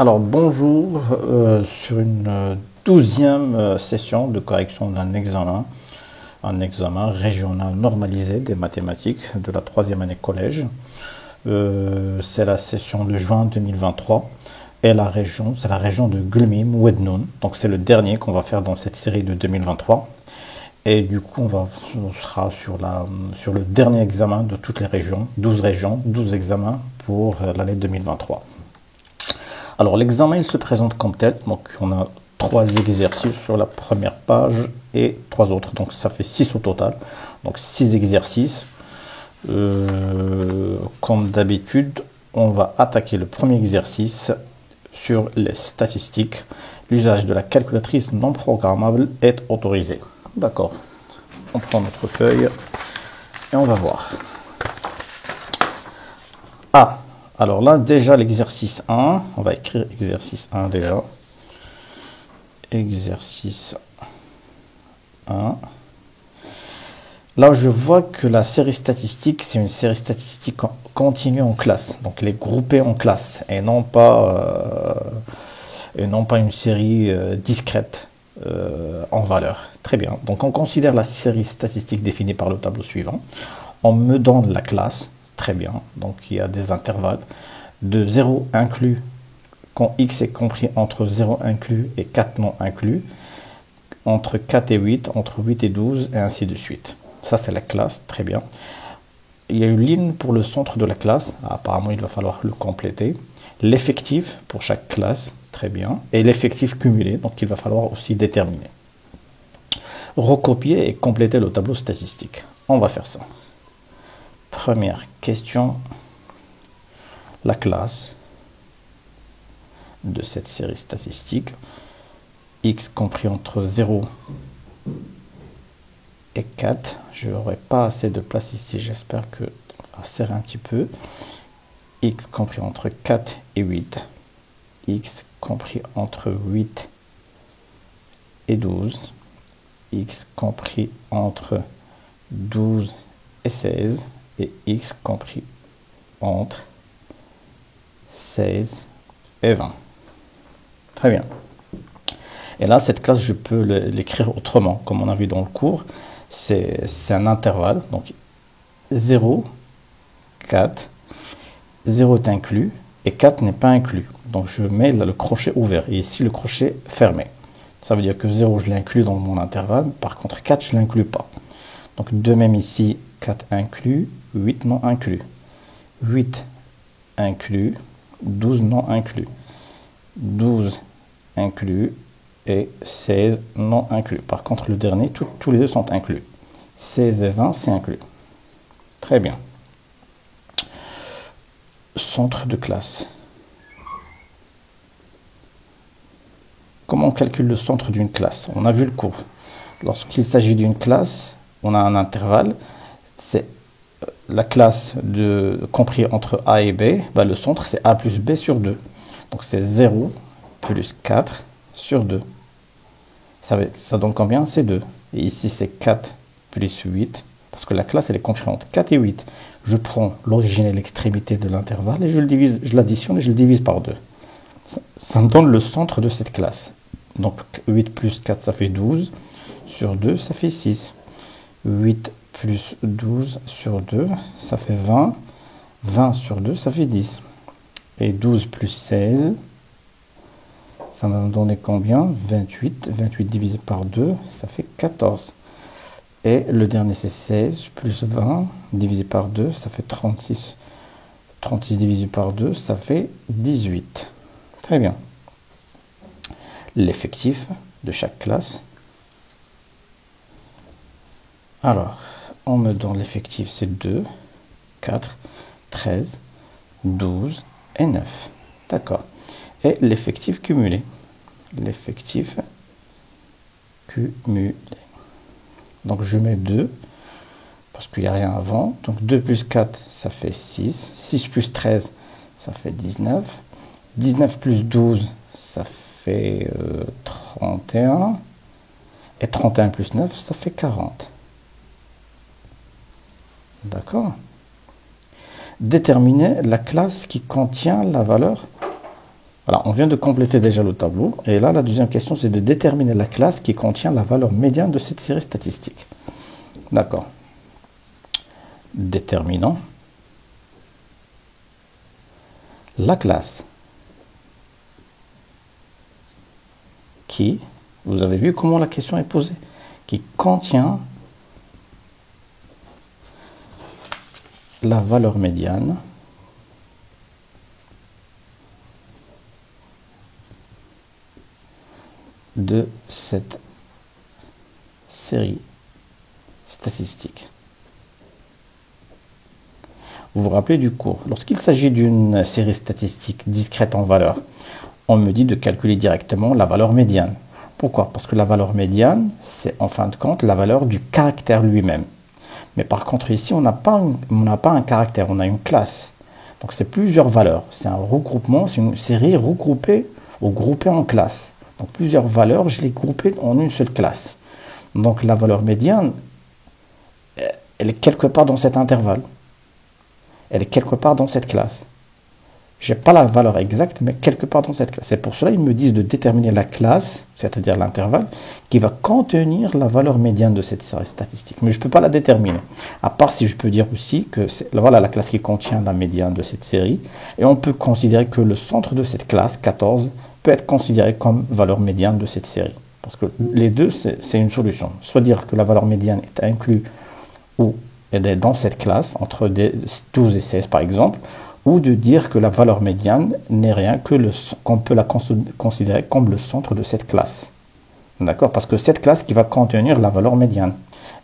Alors bonjour, sur une 12e session de correction d'un examen, un examen régional normalisé des mathématiques de la 3e année collège. C'est la session de juin 2023 et la région, c'est la région de Gulmim Wednoun. Donc c'est le dernier qu'on va faire dans cette série de 2023. Et du coup, on sera sur le dernier examen de toutes les régions, 12 examens pour l'année 2023. Alors l'examen il se présente comme tel, donc on a 3 exercices sur la première page et 3 autres, donc ça fait 6 au total, donc 6 exercices. Comme d'habitude, on va attaquer le premier exercice sur les statistiques. L'usage de la calculatrice non programmable est autorisé. D'accord, on prend notre feuille et on va voir. Alors là, déjà l'exercice 1, on va écrire exercice 1 déjà. Exercice 1. Là, je vois que la série statistique, c'est une série statistique continue en classe. Donc, elle est groupée en classe et non pas une série discrète en valeur. Très bien. Donc, on considère la série statistique définie par le tableau suivant. On me donne la classe. Très bien. Donc, il y a des intervalles de 0 inclus quand x est compris entre 0 inclus et 4 non inclus, entre 4 et 8, entre 8 et 12, et ainsi de suite. Ça, c'est la classe. Très bien. Il y a une ligne pour le centre de la classe. Apparemment, il va falloir le compléter. L'effectif pour chaque classe. Très bien. Et l'effectif cumulé. Donc, il va falloir aussi déterminer. Recopier et compléter le tableau statistique. On va faire ça. Première question, la classe de cette série statistique, x compris entre 0 et 4, je n'aurai pas assez de place ici, j'espère que on va serrer un petit peu, x compris entre 4 et 8, x compris entre 8 et 12, x compris entre 12 et 16, et x compris entre 16 et 20. Très bien. Et là, cette classe, je peux l'écrire autrement, comme on a vu dans le cours. C'est un intervalle. Donc, 0, 4, 0 est inclus et 4 n'est pas inclus. Donc, je mets là le crochet ouvert et ici le crochet fermé. Ça veut dire que 0, je l'inclus dans mon intervalle. Par contre, 4, je ne l'inclus pas. Donc, de même ici, 4 inclus, 8 non inclus. 8 inclus, 12 non inclus. 12 inclus et 16 non inclus. Par contre, le dernier, tous les deux sont inclus. 16 et 20, c'est inclus. Très bien. Centre de classe. Comment on calcule le centre d'une classe? On a vu le cours. Lorsqu'il s'agit d'une classe, on a un intervalle. C'est la classe compris entre A et B. Le centre, c'est A plus B sur 2. Donc, c'est 0 plus 4 sur 2. Ça donne combien? C'est 2. Et ici, c'est 4 plus 8. Parce que la classe, elle est comprise entre 4 et 8. Je prends l'origine et l'extrémité de l'intervalle et je l'additionne et je le divise par 2. Ça me donne le centre de cette classe. Donc, 8 plus 4, ça fait 12. Sur 2, ça fait 6. 8 plus 12 sur 2, ça fait 20. 20 sur 2, ça fait 10. Et 12 plus 16, ça m'a donné combien? 28. 28 divisé par 2, ça fait 14. Et le dernier, c'est 16 plus 20 divisé par 2, ça fait 36. 36 divisé par 2, ça fait 18. Très bien. L'effectif de chaque classe. Alors, on me donne l'effectif, c'est 2, 4, 13, 12 et 9. D'accord. Et l'effectif cumulé. L'effectif cumulé. Donc, je mets 2, parce qu'il n'y a rien avant. Donc, 2 plus 4, ça fait 6. 6 plus 13, ça fait 19. 19 plus 12, ça fait 31. Et 31 plus 9, ça fait 40. D'accord. Déterminer la classe qui contient la valeur Voilà, on vient de compléter déjà le tableau. Et là, la deuxième question, c'est de déterminer la classe qui contient la valeur médiane de cette série statistique. D'accord. Déterminant la classe qui, vous avez vu comment la question est posée, qui contient la valeur médiane de cette série statistique. Vous vous rappelez du cours. Lorsqu'il s'agit d'une série statistique discrète en valeur, on me dit de calculer directement la valeur médiane. Pourquoi? Parce que la valeur médiane, c'est en fin de compte la valeur du caractère lui-même. Mais par contre, ici, on n'a pas un caractère, on a une classe. Donc, c'est plusieurs valeurs. C'est un regroupement, c'est une série regroupée ou groupée en classes. Donc, plusieurs valeurs, je les groupées en une seule classe. Donc, la valeur médiane, elle est quelque part dans cet intervalle. Elle est quelque part dans cette classe. Je n'ai pas la valeur exacte, mais quelque part dans cette classe. C'est pour cela qu'ils me disent de déterminer la classe, c'est-à-dire l'intervalle, qui va contenir la valeur médiane de cette série statistique. Mais je ne peux pas la déterminer. À part si je peux dire aussi que c'est voilà, la classe qui contient la médiane de cette série. Et on peut considérer que le centre de cette classe, 14, peut être considéré comme valeur médiane de cette série. Parce que les deux, c'est une solution. Soit dire que la valeur médiane est inclue ou est dans cette classe, entre 12 et 16 par exemple, ou de dire que la valeur médiane n'est rien que qu'on peut la considérer comme le centre de cette classe. D'accord? Parce que cette classe qui va contenir la valeur médiane.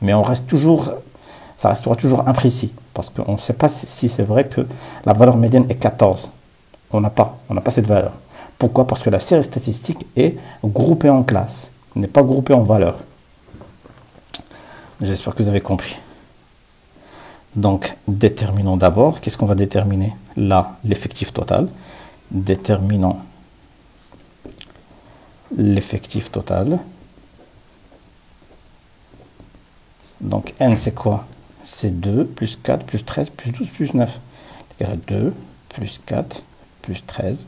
Mais ça restera toujours imprécis. Parce qu'on ne sait pas si c'est vrai que la valeur médiane est 14. On n'a pas cette valeur. Pourquoi? Parce que la série statistique est groupée en classes, n'est pas groupée en valeurs. J'espère que vous avez compris. Donc, déterminons d'abord. Qu'est-ce qu'on va déterminer? Là, l'effectif total. Déterminons l'effectif total. Donc, n, c'est quoi? C'est 2, plus 4, plus 13, plus 12, plus 9. C'est 2, plus 4, plus 13,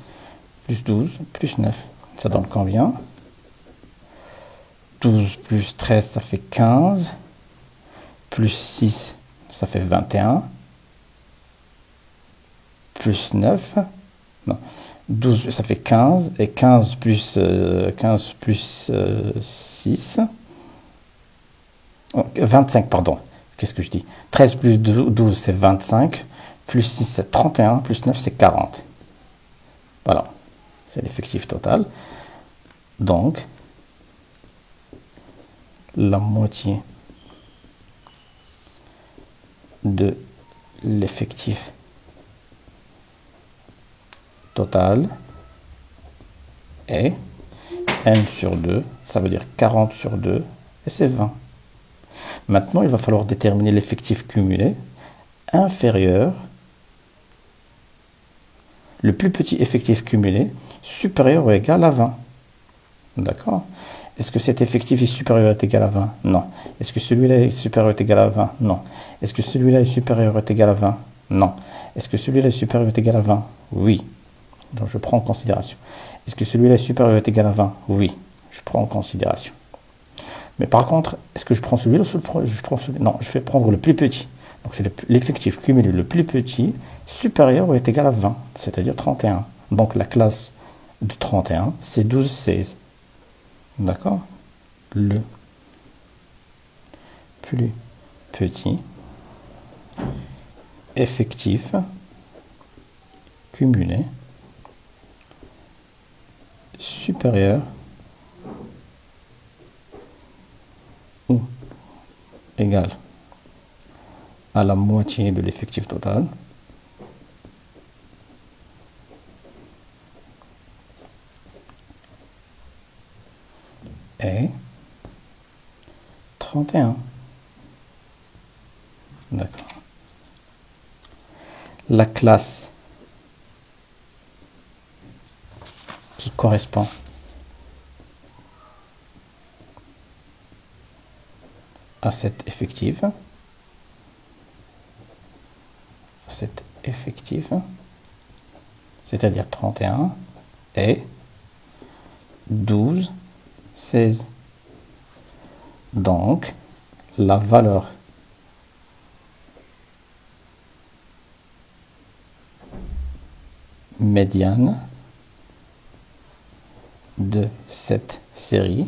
plus 12, plus 9. Ça donne combien? 12 plus 13, ça fait 15. Plus 6, ça fait 21. Plus 9. Non. 12, ça fait 15. Et 15 plus 6. 25, pardon. Qu'est-ce que je dis? 13 plus 12, c'est 25. Plus 6, c'est 31. Plus 9, c'est 40. Voilà. C'est l'effectif total. Donc, la moitié de l'effectif total est n sur 2, ça veut dire 40 sur 2, et c'est 20. Maintenant, il va falloir déterminer l'effectif cumulé inférieur, le plus petit effectif cumulé, supérieur ou égal à 20. D'accord? Est-ce que cet effectif est supérieur ou égal à 20? Non. Est-ce que celui-là est supérieur ou égal à 20? Non. Est-ce que celui-là est supérieur ou égal à 20? Non. Est-ce que celui-là est supérieur ou égal à 20? Oui. Donc je prends en considération. Est-ce que celui-là est supérieur ou égal à 20? Oui. Je prends en considération. Mais par contre, est-ce que je prends celui-là ou je prends celui-là? Non, je vais prendre le plus petit. Donc c'est l'effectif cumulé le plus petit supérieur ou égal à 20, c'est-à-dire 31. Donc la classe de 31, c'est 12, 16. D'accord? Le plus petit effectif cumulé supérieur ou égal à la moitié de l'effectif total est 31. D'accord. La classe qui correspond à cet effectif, c'est-à-dire 31, et 12, 16. Donc, la valeur médiane de cette série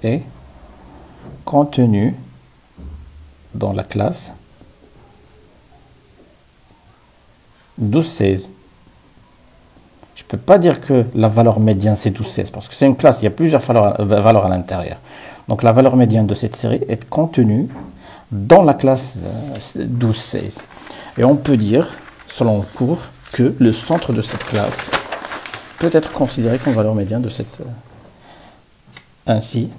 est contenue dans la classe 12-16. Je ne peux pas dire que la valeur médiane c'est 12-16 parce que c'est une classe, il y a plusieurs valeurs à l'intérieur. Donc la valeur médiane de cette série est contenue dans la classe 12-16. Et on peut dire, selon le cours, que le centre de cette classe peut être considéré comme valeur médiane de cette série. Ainsi,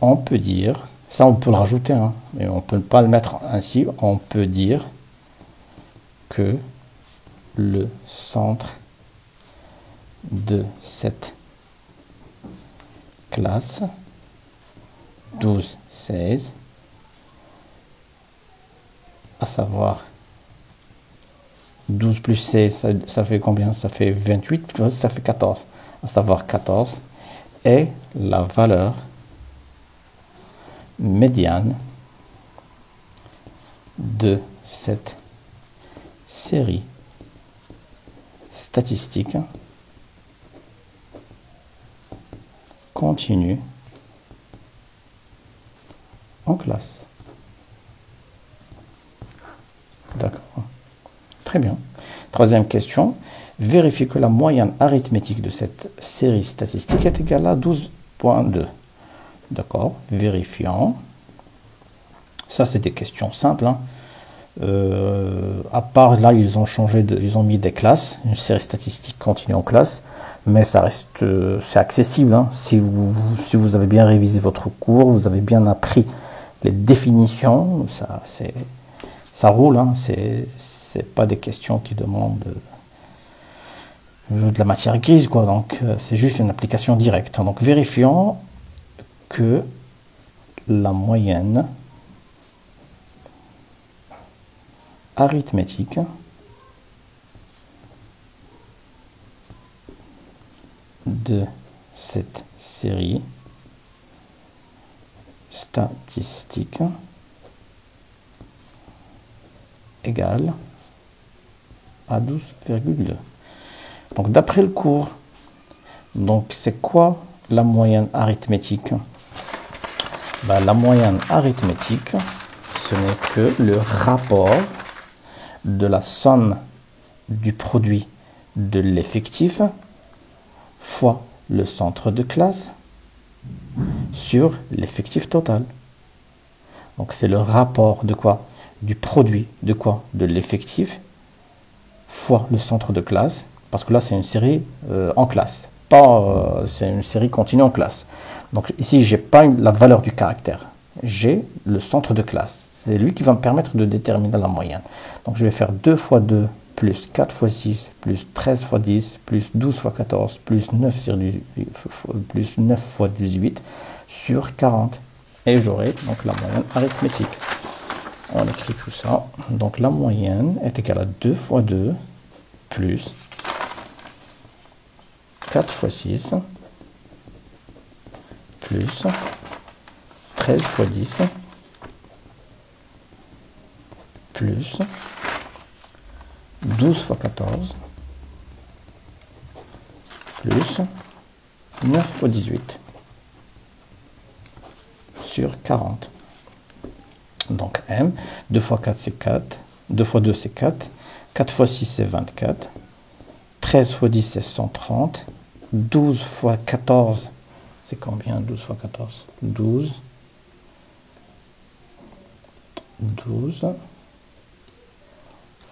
on peut dire, ça on peut le rajouter, hein, mais on ne peut pas le mettre ainsi, on peut dire que le centre de cette classe 12-16, à savoir 12 plus 16, ça fait combien? Ça fait 28, ça fait 14, à savoir 14, est la valeur médiane de cette série statistique continue en classe. D'accord. Très bien. Troisième question. Vérifie que la moyenne arithmétique de cette série statistique est égale à 12,2. D'accord. Vérifions. Ça, c'est des questions simples, hein. À part là, ils ont mis des classes, une série statistique continue en classe, mais ça reste, c'est accessible, hein. Si vous avez bien révisé votre cours, vous avez bien appris les définitions, ça roule, hein. C'est pas des questions qui demandent de la matière grise, quoi. Donc c'est juste une application directe. Donc vérifions que la moyenne arithmétique de cette série statistique égale à 12,2. Donc d'après le cours, donc c'est quoi la moyenne arithmétique? La moyenne arithmétique, ce n'est que le rapport de la somme du produit de l'effectif fois le centre de classe sur l'effectif total. Donc c'est le rapport de quoi? Du produit de quoi? De l'effectif fois le centre de classe, parce que là c'est une série en classe, pas c'est une série continue en classe. Donc ici j'ai pas la valeur du caractère, j'ai le centre de classe. C'est lui qui va me permettre de déterminer la moyenne. Donc je vais faire 2 fois 2 plus 4 fois 6 plus 13 fois 10 plus 12 fois 14 plus 9 fois 18 sur 40. Et j'aurai donc la moyenne arithmétique. On écrit tout ça. Donc la moyenne est égale à 2 fois 2 plus 4 fois 6 plus 13 fois 10 plus 12 fois 14 plus 9 fois 18 sur 40. Donc M, 2 fois 4 c'est 4, 2 fois 2 c'est 4, 4 fois 6 c'est 24, 13 fois 10 c'est 130, 12 fois 14 c'est combien? 12 fois 14, 12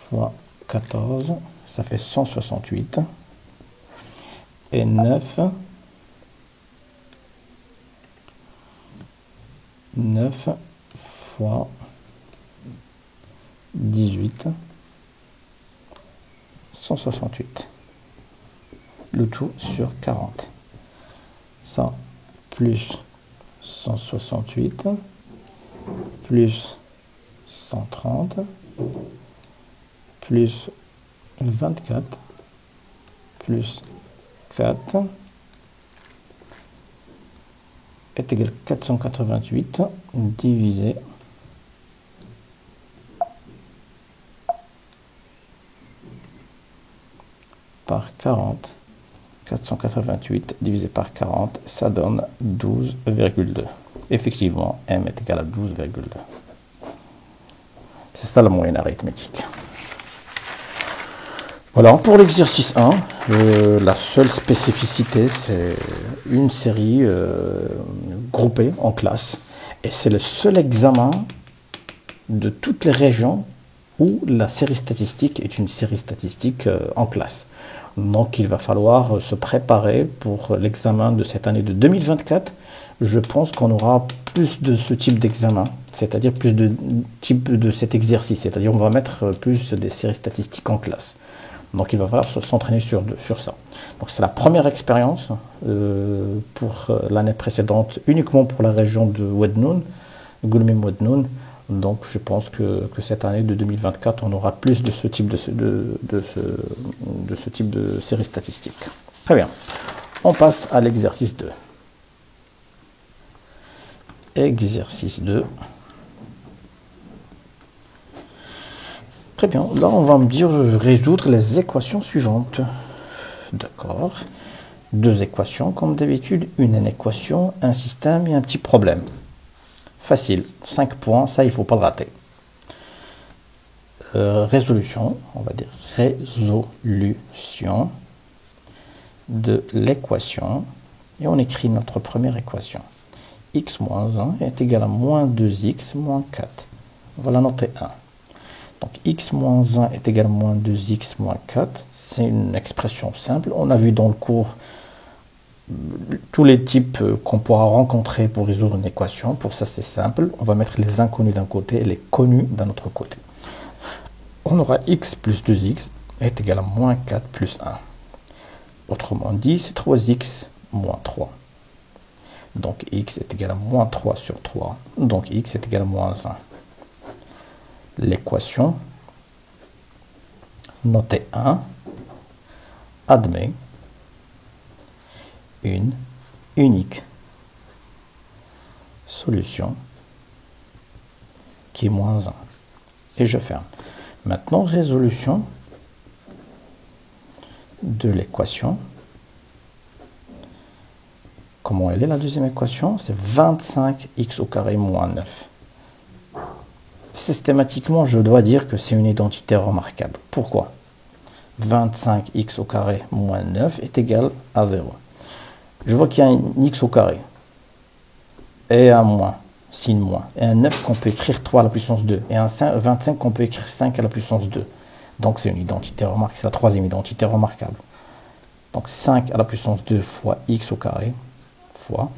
fois 14, ça fait 168, et 9 fois 18, 168. Le tout sur 40. Ça, plus 168, plus 130, plus 24 plus 4 est égal à 488 divisé par 40. 488 divisé par 40, ça donne 12,2. Effectivement, m est égal à 12,2. C'est ça la moyenne arithmétique. Voilà, pour l'exercice 1, la seule spécificité, c'est une série groupée en classe. Et c'est le seul examen de toutes les régions où la série statistique est une série statistique en classe. Donc il va falloir se préparer pour l'examen de cette année de 2024. Je pense qu'on aura plus de ce type d'examen, c'est-à-dire plus de type de cet exercice, c'est-à-dire on va mettre plus des séries statistiques en classe. Donc il va falloir s'entraîner sur ça. Donc c'est la première expérience pour l'année précédente, uniquement pour la région de Oued-Noun, Goulmim-Oued-Noun. Donc je pense que cette année de 2024, on aura plus de ce type de série statistique. Très bien. On passe à l'exercice 2. Exercice 2. Très bien. Là, on va me dire résoudre les équations suivantes. D'accord. Deux équations, comme d'habitude. Une équation, un système et un petit problème. Facile, 5 points, ça il ne faut pas le rater. Résolution, on va dire résolution de l'équation. Et on écrit notre première équation. X moins 1 est égal à moins 2x moins 4. On va la noter 1. Donc x moins 1 est égal à moins 2x moins 4. C'est une expression simple. On a vu dans le cours tous les types qu'on pourra rencontrer pour résoudre une équation. Pour ça, c'est simple. On va mettre les inconnus d'un côté et les connus d'un autre côté. On aura x plus 2x est égal à moins 4 plus 1. Autrement dit, c'est 3x moins 3. Donc x est égal à moins 3 sur 3. Donc x est égal à moins 1. L'équation notée 1 admet une unique solution qui est moins 1. Et je ferme. Maintenant, résolution de l'équation. Comment elle est la deuxième équation? C'est 25x au carré moins 9. Systématiquement, je dois dire que c'est une identité remarquable. Pourquoi? 25x au carré moins 9 est égal à 0. Je vois qu'il y a un x au carré et un moins, signe moins, et un 9 qu'on peut écrire 3 à la puissance 2, et un 25 qu'on peut écrire 5 à la puissance 2. Donc c'est une identité remarquable, c'est la troisième identité remarquable. Donc 5 à la puissance 2 fois x au carré fois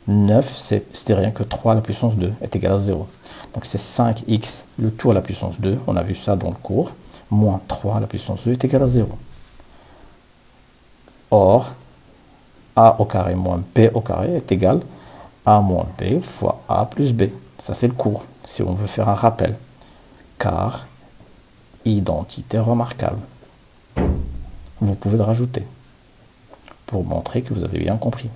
9, c'est rien que 3 à la puissance 2 est égal à 0. Donc c'est 5x, le tout à la puissance 2, on a vu ça dans le cours, moins 3 à la puissance 2 est égal à 0. Or, a au carré moins b au carré est égal à a moins b fois a plus b. Ça, c'est le cours, si on veut faire un rappel. Car, identité remarquable. Vous pouvez le rajouter pour montrer que vous avez bien compris.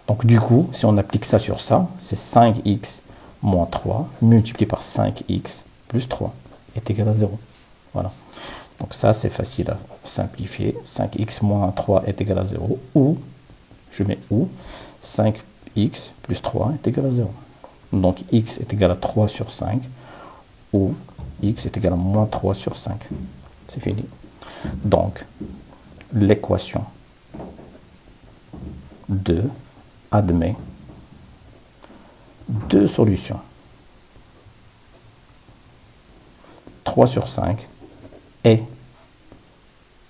Donc, du coup, si on applique ça sur ça, c'est 5x moins 3 multiplié par 5x plus 3 est égal à 0. Voilà. Donc ça, c'est facile à simplifier. 5x moins 3 est égal à 0. Ou, je mets ou, 5x plus 3 est égal à 0. Donc x est égal à 3 sur 5. Ou x est égal à moins 3 sur 5. C'est fini. Donc, l'équation 2 admet deux solutions. 3 sur 5 et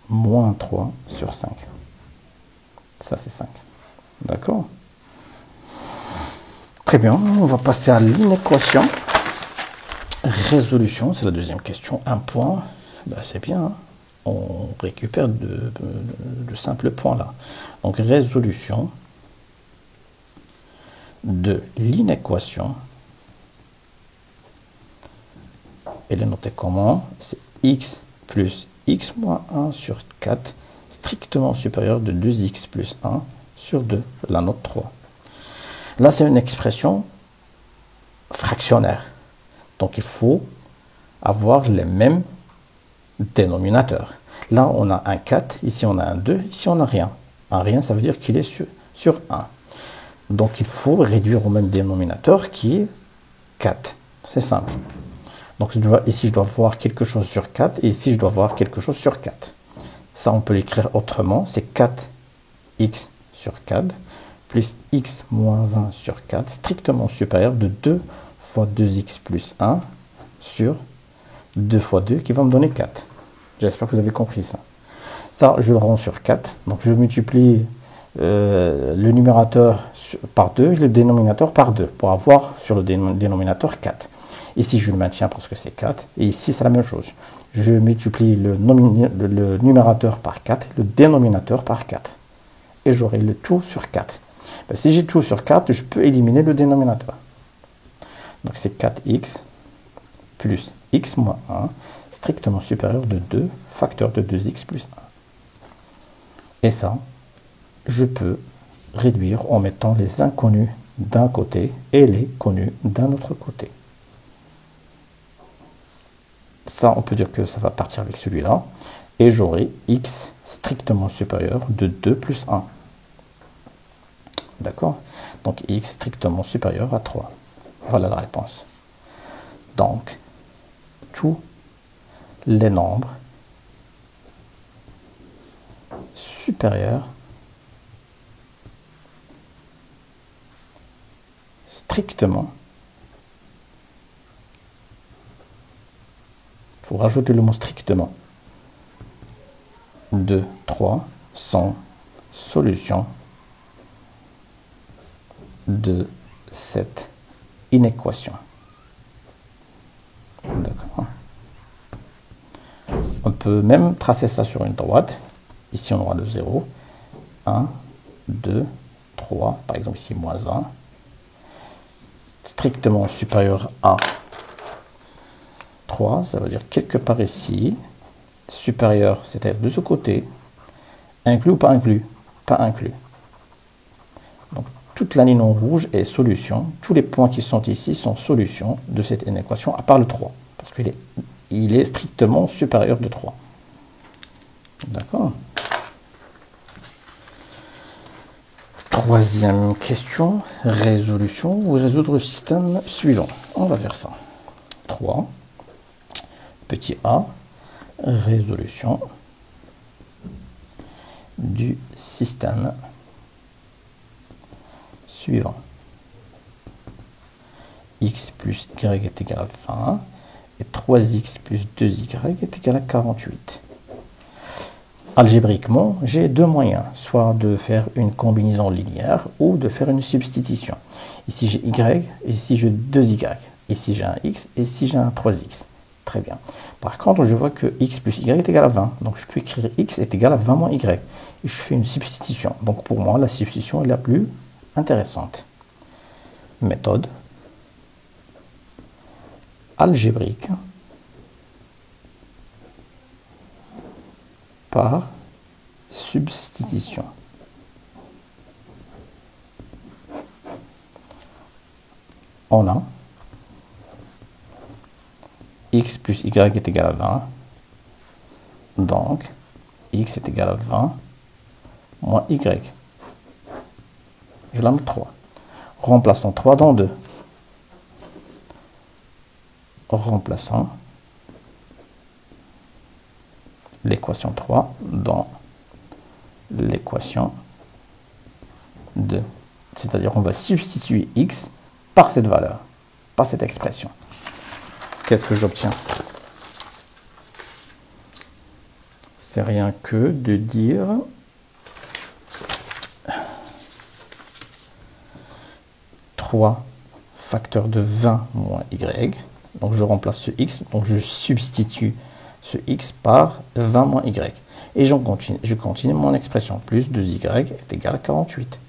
moins 3 sur 5. Ça, c'est 5. D'accord? Très bien, on va passer à l'inéquation. Résolution, c'est la deuxième question. Un point, ben, c'est bien. Hein, on récupère de simples points là. Donc, résolution de l'inéquation. Elle est notée comment? C'est x plus x moins 1 sur 4 strictement supérieur de 2x plus 1 sur 2, la note 3. Là, c'est une expression fractionnaire. Donc, il faut avoir les mêmes dénominateurs. Là, on a un 4, ici on a un 2, ici on n'a rien. Un rien, ça veut dire qu'il est sur 1. Donc, il faut réduire au même dénominateur qui est 4. C'est simple. Donc, ici, je dois voir quelque chose sur 4 et ici, je dois voir quelque chose sur 4. Ça, on peut l'écrire autrement. C'est 4x sur 4 plus x moins 1 sur 4, strictement supérieur de 2 fois 2x plus 1 sur 2 fois 2, qui va me donner 4. J'espère que vous avez compris ça. Ça, je le rends sur 4. Donc, je multiplie le numérateur par 2 et le dénominateur par 2 pour avoir sur le dénominateur 4. Ici, je le maintiens parce que c'est 4. Et ici, c'est la même chose. Je multiplie le numérateur par 4 et le dénominateur par 4. Et j'aurai le tout sur 4. Ben, si j'ai tout sur 4, je peux éliminer le dénominateur. Donc, c'est 4x plus x moins 1, strictement supérieur de 2, facteur de 2x plus 1. Et ça, je peux réduire en mettant les inconnus d'un côté et les connus d'un autre côté. Ça, on peut dire que ça va partir avec celui-là. Et j'aurai x strictement supérieur de 2 plus 1. D'accord? Donc, x strictement supérieur à 3. Voilà la réponse. Donc, tous les nombres supérieurs strictement, il faut rajouter le mot strictement, de 3 sont solutions de cette inéquation. D'accord. On peut même tracer ça sur une droite. Ici, on aura le 0. 1, 2, 3. Par exemple, ici, moins 1. Strictement supérieur à 3. Ça veut dire quelque part ici. Supérieur, c'est-à-dire de ce côté. Inclus ou pas inclus? Pas inclus. Donc, toute la ligne en rouge est solution. Tous les points qui sont ici sont solutions de cette inéquation, à part le 3. Parce qu'il est strictement supérieur de 3. D'accord. Troisième question, résolution ou résoudre le système suivant. On va faire ça. 3, petit a, résolution du système suivant. X plus y est égal à 20 et 3x plus 2y est égal à 48. Algébriquement, j'ai deux moyens, soit de faire une combinaison linéaire ou de faire une substitution. Ici j'ai y, ici j'ai 2y, ici j'ai un x, et ici j'ai un 3x. Très bien. Par contre, je vois que x plus y est égal à 20. Donc je peux écrire x est égal à 20 moins y. Et je fais une substitution. Donc pour moi, la substitution est la plus intéressante. Méthode algébrique par substitution. On a x plus y est égal à 20. Donc, x est égal à 20 moins y. Je la mets 3. Remplaçons 3 dans 2. Remplaçons l'équation 3 dans l'équation 2. C'est-à-dire on va substituer x par cette valeur, par cette expression. Qu'est-ce que j'obtiens? C'est rien que de dire facteur de 20 moins y. Donc je remplace ce x, donc je substitue ce x par 20 moins y. Et je continue mon expression. Plus 2y est égal à 48.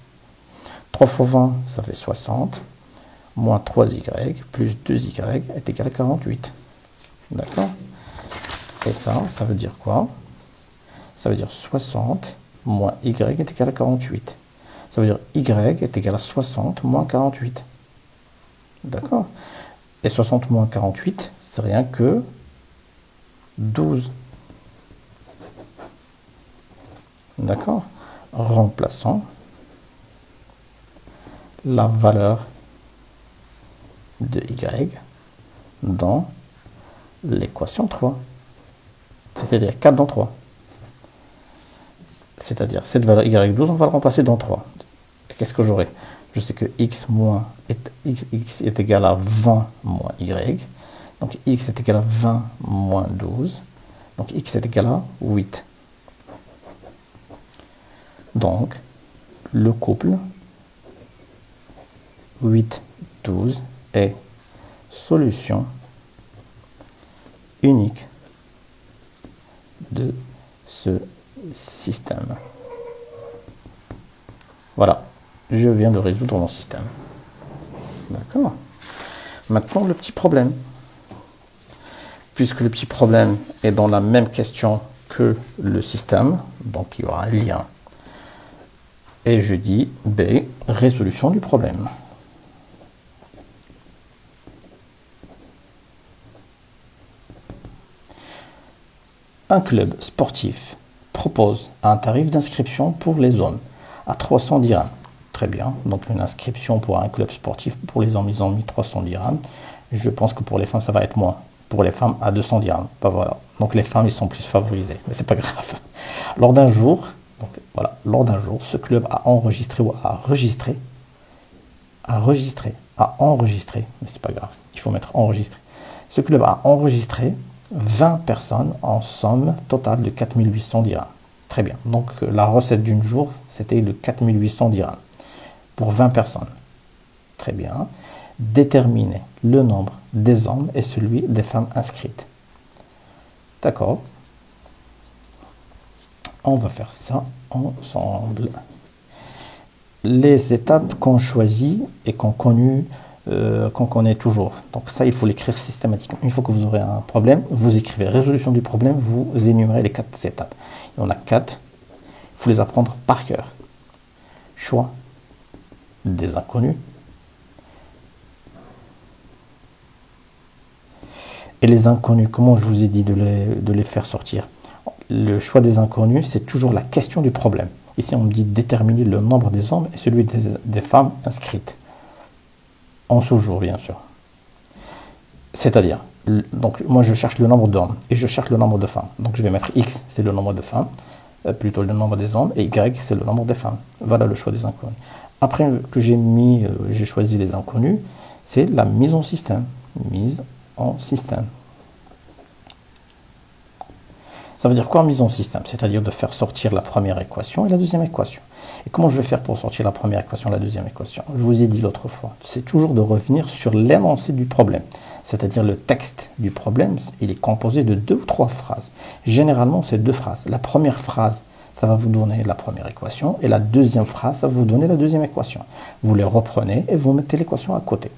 3 fois 20, ça fait 60. Moins 3y plus 2y est égal à 48. D'accord? Et ça veut dire quoi? Ça veut dire 60 moins y est égal à 48. Ça veut dire y est égal à 60 moins 48. D'accord? Et 60 moins 48, c'est rien que 12. D'accord? Remplaçons la valeur de y dans l'équation 3. C'est-à-dire 4 dans 3. C'est-à-dire cette valeur y12, on va le remplacer dans 3. Qu'est-ce que j'aurai? Je sais que x est égal à 20 moins y. Donc x est égal à 20 moins 12. Donc x est égal à 8. Donc le couple 8, 12 est solution unique de ce système. Voilà, je viens de résoudre mon système. D'accord. Maintenant, le petit problème. Puisque le petit problème est dans la même question que le système, donc il y aura un lien. Et je dis B, résolution du problème. Un club sportif propose un tarif d'inscription pour les hommes à 300 dirhams. Très bien, donc une inscription pour un club sportif pour les hommes, ils ont mis 300 dirhams. Je pense que pour les femmes, ça va être moins. Pour les femmes, à 200 dirhams. Ben voilà. Donc les femmes, ils sont plus favorisées, mais c'est pas grave. Lors d'un jour, ce club a enregistré ou a enregistré, mais c'est pas grave, il faut mettre enregistré. Ce club a enregistré 20 personnes en somme totale de 4800 dirhams. Très bien. Donc la recette d'une jour, c'était de 4800 dirhams pour 20 personnes. Très bien. Déterminer le nombre des hommes et celui des femmes inscrites. D'accord. On va faire ça ensemble. Les étapes qu'on choisit et qu'on connaît toujours. Donc ça, il faut l'écrire systématiquement. Une fois que vous aurez un problème, vous écrivez résolution du problème, vous énumérez les 4 étapes. Il y en a 4. Il faut les apprendre par cœur. Choix des inconnus. Et les inconnus, comment je vous ai dit de les faire sortir? Le choix des inconnus, c'est toujours la question du problème. Ici, on me dit déterminer le nombre des hommes et celui des femmes inscrites. En ce jour, bien sûr. C'est-à-dire, donc moi je cherche le nombre d'hommes et je cherche le nombre de femmes. Donc je vais mettre X, c'est le nombre de femmes, plutôt le nombre des hommes, et Y, c'est le nombre des femmes. Voilà le choix des inconnus. Après que j'ai choisi les inconnus, c'est la mise en système. Mise en système. Ça veut dire quoi, mise en système? C'est-à-dire de faire sortir la première équation et la deuxième équation. Et comment je vais faire pour sortir la première équation et la deuxième équation? Je vous ai dit l'autre fois, c'est toujours de revenir sur l'énoncé du problème. C'est-à-dire le texte du problème, il est composé de 2 ou 3 phrases. Généralement, c'est 2 phrases. La première phrase, ça va vous donner la première équation, et la deuxième phrase, ça va vous donner la deuxième équation. Vous les reprenez et vous mettez l'équation à côté.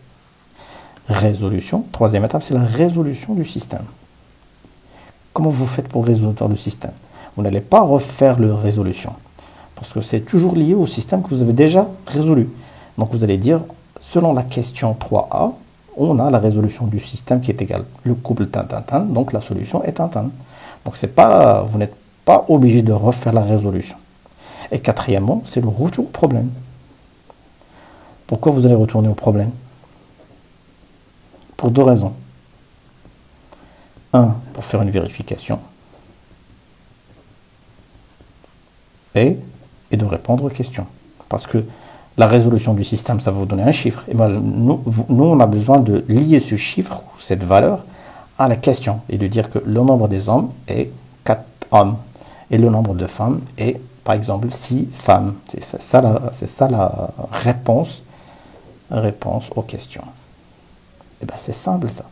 Résolution, troisième étape, c'est la résolution du système. Comment vous faites pour résoudre le système? Vous n'allez pas refaire la résolution, parce que c'est toujours lié au système que vous avez déjà résolu. Donc vous allez dire, selon la question 3a, on a la résolution du système qui est égale le couple tan, donc la solution est tan. Donc vous n'êtes pas obligé de refaire la résolution. Et quatrièmement, c'est le retour au problème. Pourquoi vous allez retourner au problème? Pour 2 raisons. 1, pour faire une vérification. Et de répondre aux questions. Parce que la résolution du système, ça va vous donner un chiffre. Et ben, nous, on a besoin de lier ce chiffre, cette valeur, à la question. Et de dire que le nombre des hommes est 4 hommes. Et le nombre de femmes est, par exemple, 6 femmes. C'est ça la réponse aux questions. Et ben, c'est simple, ça.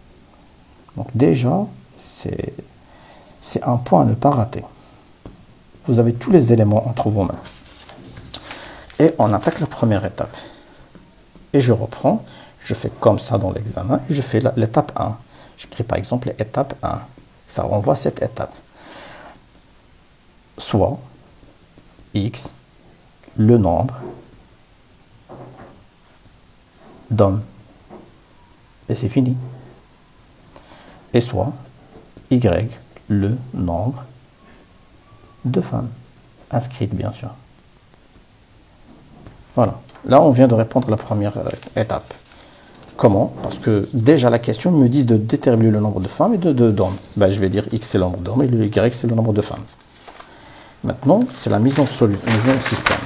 Donc déjà, c'est un point à ne pas rater. Vous avez tous les éléments entre vos mains. Et on attaque la première étape. Et je reprends, je fais comme ça dans l'examen, et je fais l'étape 1. J'écris par exemple l'étape 1. Ça renvoie à cette étape. Soit X, le nombre d'hommes. Et c'est fini. Et soit Y, le nombre de femmes. Inscrites, bien sûr. Voilà. Là, on vient de répondre à la première étape. Comment? Parce que déjà la question me dit de déterminer le nombre de femmes et d'hommes. Ben, je vais dire X c'est le nombre d'hommes et le Y c'est le nombre de femmes. Maintenant, c'est la mise en système.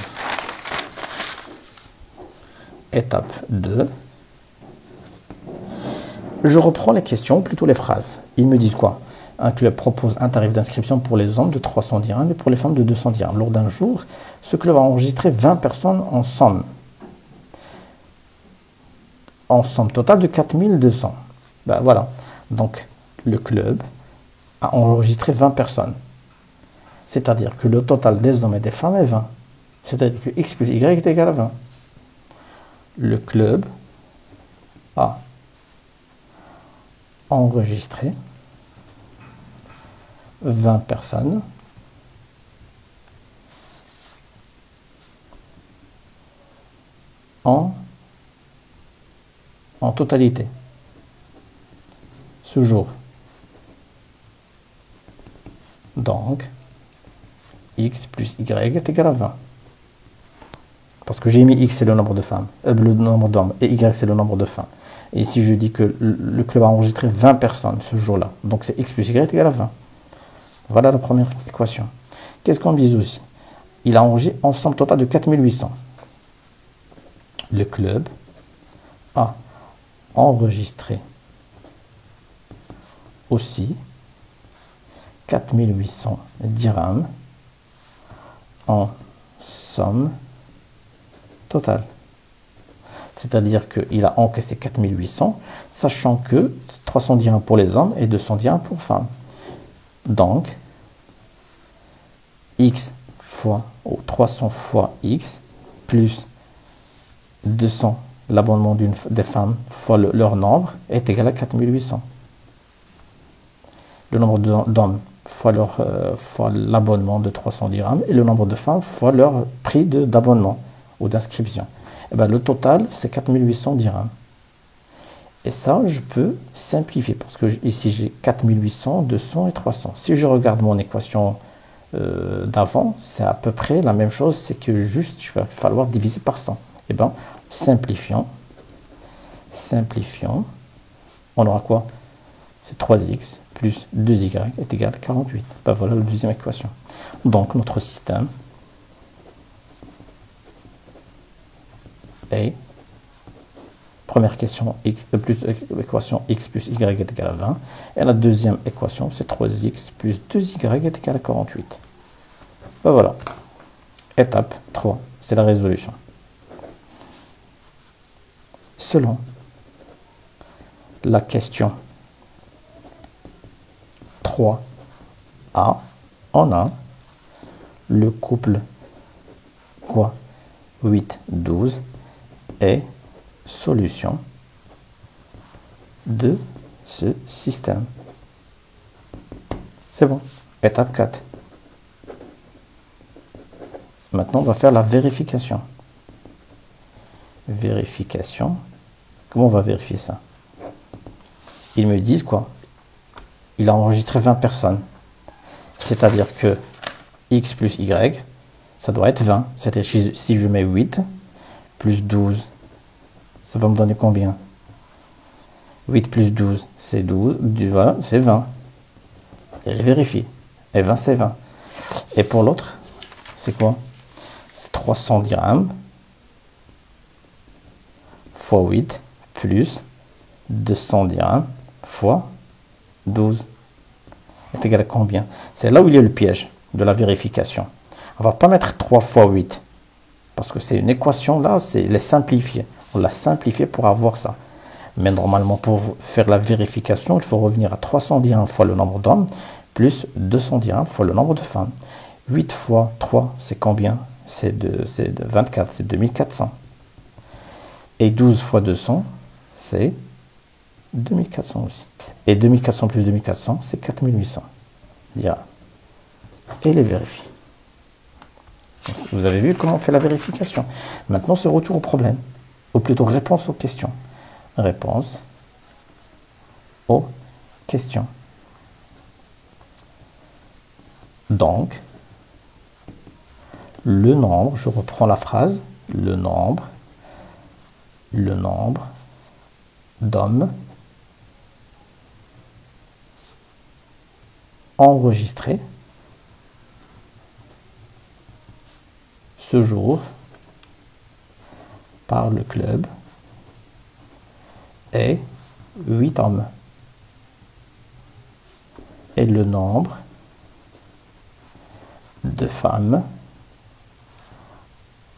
Étape 2. Je reprends les questions, ou plutôt les phrases. Ils me disent quoi? Un club propose un tarif d'inscription pour les hommes de 300 dirhams et pour les femmes de 200 dirhams. Lors d'un jour, ce club a enregistré 20 personnes en somme totale de 4200. Ben voilà. Donc, le club a enregistré 20 personnes. C'est-à-dire que le total des hommes et des femmes est 20. C'est-à-dire que X plus Y est égal à 20. Le club a enregistré 20 personnes en totalité ce jour. Donc, X plus Y est égal à 20. Parce que j'ai mis X c'est le nombre de femmes, le nombre d'hommes, et Y c'est le nombre de femmes. Et ici je dis que le club a enregistré 20 personnes ce jour-là. Donc c'est X plus Y est égal à 20. Voilà la première équation. Qu'est-ce qu'on dit aussi? Il a enregistré en somme totale de 4800. Le club a enregistré aussi 4800 dirhams en somme totale. C'est-à-dire qu'il a encaissé 4800, sachant que 300 dirhams pour les hommes et 200 dirhams pour les femmes. Donc, X fois, ou 300 fois X, plus 200, l'abonnement des femmes fois leur nombre, est égal à 4800. Le nombre d'hommes fois l'abonnement de 300 dirhams et le nombre de femmes fois leur prix d'abonnement ou d'inscription. Et ben, le total, c'est 4800 dirhams. Et ça, je peux simplifier parce que ici, j'ai 4800, 200 et 300. Si je regarde mon équation d'avant, c'est à peu près la même chose, c'est que juste, il va falloir diviser par 100. Et bien, simplifions. On aura quoi? C'est 3x plus 2y est égal à 48. Ben voilà la deuxième équation. Donc, notre système est, première question, équation x plus y est égal à 20. Et la deuxième équation, c'est 3x plus 2y est égal à 48. Ben voilà. Étape 3, c'est la résolution. Selon la question 3a, on a le couple quoi 8, 12 est solution de ce système. C'est bon. Étape 4. Maintenant, on va faire la vérification. Vérification. Comment on va vérifier ça? Ils me disent quoi? Il a enregistré 20 personnes. C'est-à-dire que x plus y, ça doit être 20. C'est-à-dire si je mets 8 plus 12, ça va me donner combien? 8 plus 12, c'est 12. Voilà, c'est 20. Et je vérifie. Et 20, c'est 20. Et pour l'autre, c'est quoi? C'est 300 dirhams fois 8 plus 200 dirhams fois 12 est égal à combien? C'est là où il y a le piège de la vérification. On ne va pas mettre 3 fois 8 parce que c'est une équation là, c'est les simplifier. On l'a simplifié pour avoir ça. Mais normalement, pour faire la vérification, il faut revenir à 300 dirhams fois le nombre d'hommes plus 200 dirhams fois le nombre de femmes. 8 fois 3, c'est combien? C'est de 24, c'est 2400. Et 12 fois 200, c'est 2400 aussi. Et 2400 plus 2400, c'est 4800. Dire. Et les vérifier. Vous avez vu comment on fait la vérification. Maintenant, c'est retour au problème. Ou plutôt réponse aux questions. Réponse aux questions. Donc, le nombre, je reprends la phrase, le nombre d'hommes enregistrés ce jour par le club est 8 hommes. Et le nombre de femmes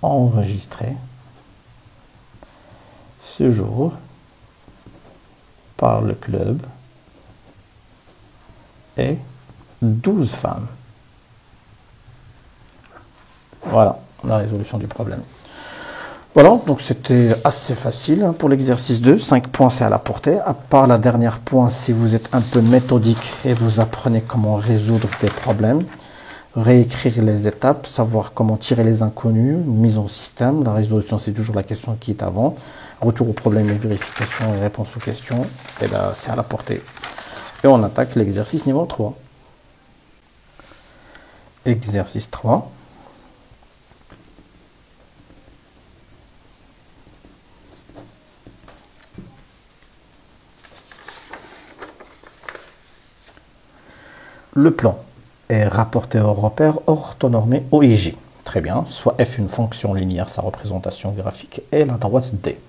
enregistrées ce jour par le club est 12 femmes. Voilà la résolution du problème. Voilà, donc c'était assez facile pour l'exercice 2. 5 points, c'est à la portée. À part la dernière point, si vous êtes un peu méthodique et vous apprenez comment résoudre des problèmes, réécrire les étapes, savoir comment tirer les inconnus, mise en système. La résolution, c'est toujours la question qui est avant. Retour au problème et vérification et réponse aux questions. Et là, c'est à la portée. Et on attaque l'exercice niveau 3. Exercice 3. Le plan est rapporté au repère orthonormé OIJ. Très bien. Soit f une fonction linéaire, sa représentation graphique est la droite D.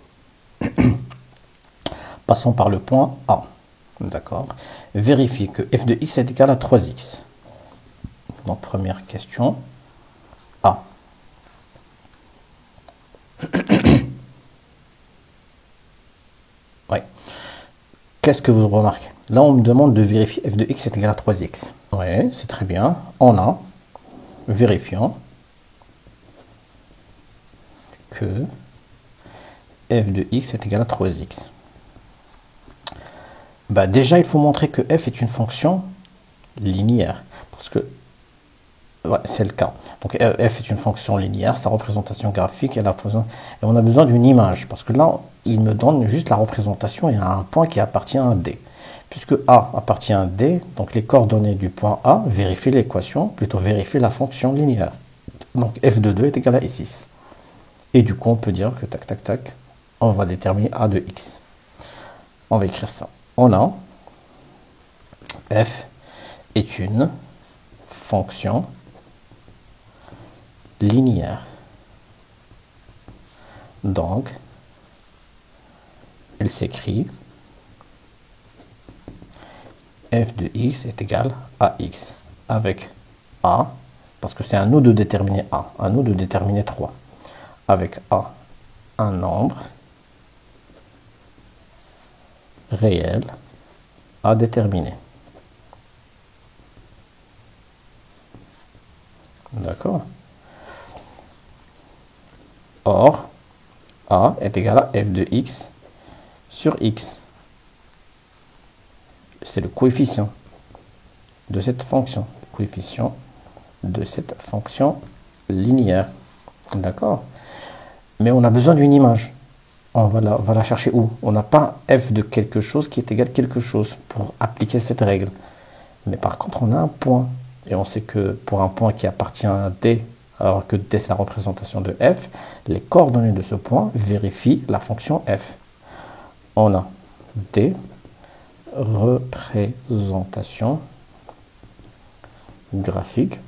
Passons par le point A. D'accord. Vérifiez que f de x est égal à 3x. Donc, première question. A. Oui. Qu'est-ce que vous remarquez? Là, on me demande de vérifier f de x est égal à 3x. Oui, c'est très bien. On a, vérifiant que f de x est égal à 3x. Bah, déjà, il faut montrer que f est une fonction linéaire. Parce que, ouais, c'est le cas. Donc, f est une fonction linéaire, sa représentation graphique, et on a besoin d'une image. Parce que là, il me donne juste la représentation et un point qui appartient à D. Puisque A appartient à D, donc les coordonnées du point A, vérifient l'équation, plutôt vérifient la fonction linéaire. Donc, f de 2 est égal à i6. Et du coup, on peut dire que, tac, tac, tac, on va déterminer A de x. On va écrire ça. On a f est une fonction linéaire. Donc, elle s'écrit f de x est égal à x avec a, parce que c'est à nous de déterminer a, à nous de déterminer 3. Avec a, un nombre réel à déterminer. D'accord. Or, a est égal à f de x sur x. C'est le coefficient de cette fonction. Coefficient de cette fonction linéaire. D'accord. Mais on a besoin d'une image. On va la chercher où? On n'a pas f de quelque chose qui est égal à quelque chose pour appliquer cette règle. Mais par contre, on a un point. Et on sait que pour un point qui appartient à D, alors que D c'est la représentation de f, les coordonnées de ce point vérifient la fonction f. On a D, représentation graphique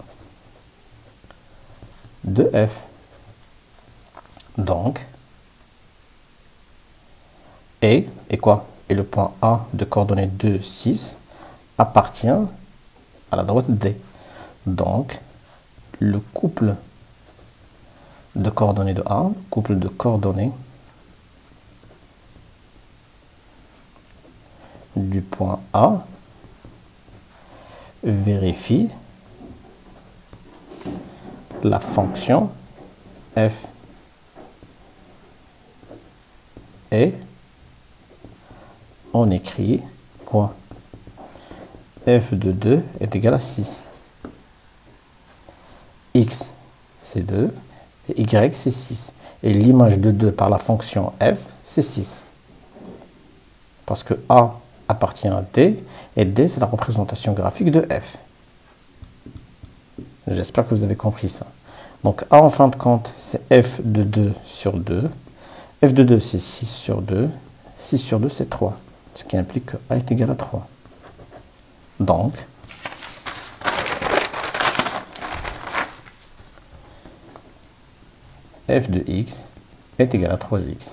de f. Donc, et quoi? Et le point A de coordonnées 2, 6 appartient à la droite D. Donc, le couple de coordonnées de A, couple de coordonnées du point A vérifie la fonction f est on écrit quoi? F de 2 est égal à 6. X, c'est 2, et Y, c'est 6. Et l'image de 2 par la fonction F, c'est 6. Parce que A appartient à D, et D, c'est la représentation graphique de F. J'espère que vous avez compris ça. Donc A, en fin de compte, c'est F de 2 sur 2. F de 2, c'est 6 sur 2. 6 sur 2, c'est 3. Ce qui implique que A est égal à 3. Donc, F de X est égal à 3X.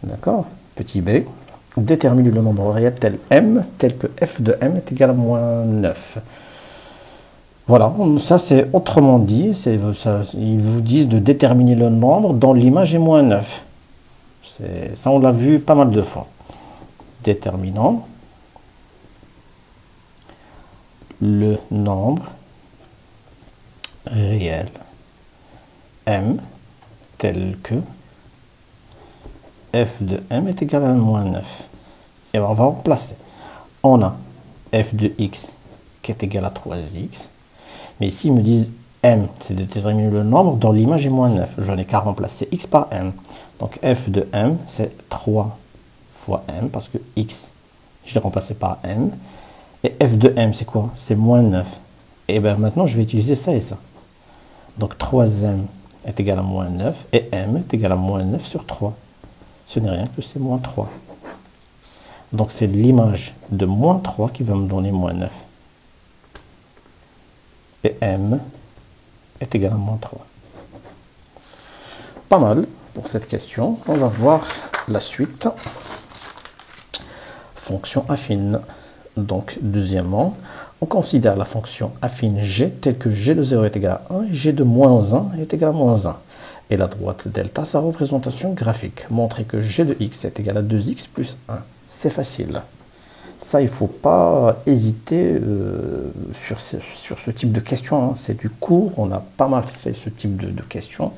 D'accord? Petit b. Détermine le nombre réel tel M, tel que F de M est égal à moins 9. Voilà, ça c'est autrement dit, ils vous disent de déterminer le nombre dont l'image est moins 9. Ça on l'a vu pas mal de fois. Déterminant le nombre réel M tel que F de M est égal à moins 9. Et on va remplacer. On a F de X qui est égal à 3X. Mais ici, ils me disent M, c'est de déterminer le nombre dont l'image est moins 9. Je n'ai qu'à remplacer X par M. Donc F de M, c'est 3 fois M, parce que X, je l'ai remplacé par M. Et F de M, c'est quoi? C'est moins 9. Et bien maintenant, je vais utiliser ça et ça. Donc 3M est égal à moins 9, et M est égal à moins 9 sur 3. Ce n'est rien que c'est moins 3. Donc c'est l'image de moins 3 qui va me donner moins 9. Et M est égal à moins 3. Pas mal pour cette question. On va voir la suite. Fonction affine. Donc, deuxièmement, on considère la fonction affine g telle que g de 0 est égal à 1 et g de moins 1 est égal à moins 1. Et la droite delta, sa représentation graphique. Montrer que g de x est égal à 2x plus 1. C'est facile. Ça, il ne faut pas hésiter sur ce type de questions. Hein. C'est du cours, on a pas mal fait ce type de questions.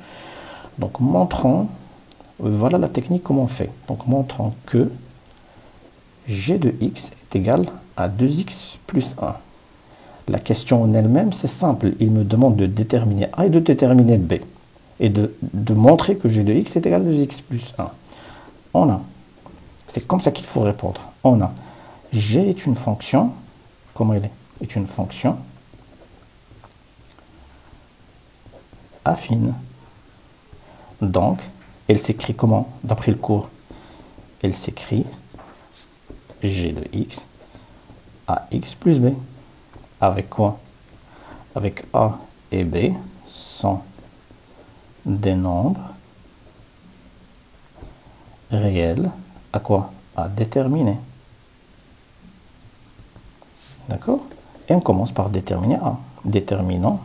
Donc, montrons, voilà la technique comment on fait. Donc, montrons que g de x est égal à 2x plus 1. La question en elle-même, c'est simple. Il me demande de déterminer a et de déterminer b. Et de montrer que g de x est égal à 2x plus 1. On a, c'est comme ça qu'il faut répondre. On a, g est une fonction, comment elle est une fonction affine. Donc, elle s'écrit comment, d'après le cours? Elle s'écrit g de x à x plus b. Avec quoi? Avec a et b sont des nombres réels à quoi? À déterminer. D'accord? Et on commence par déterminer a. Déterminant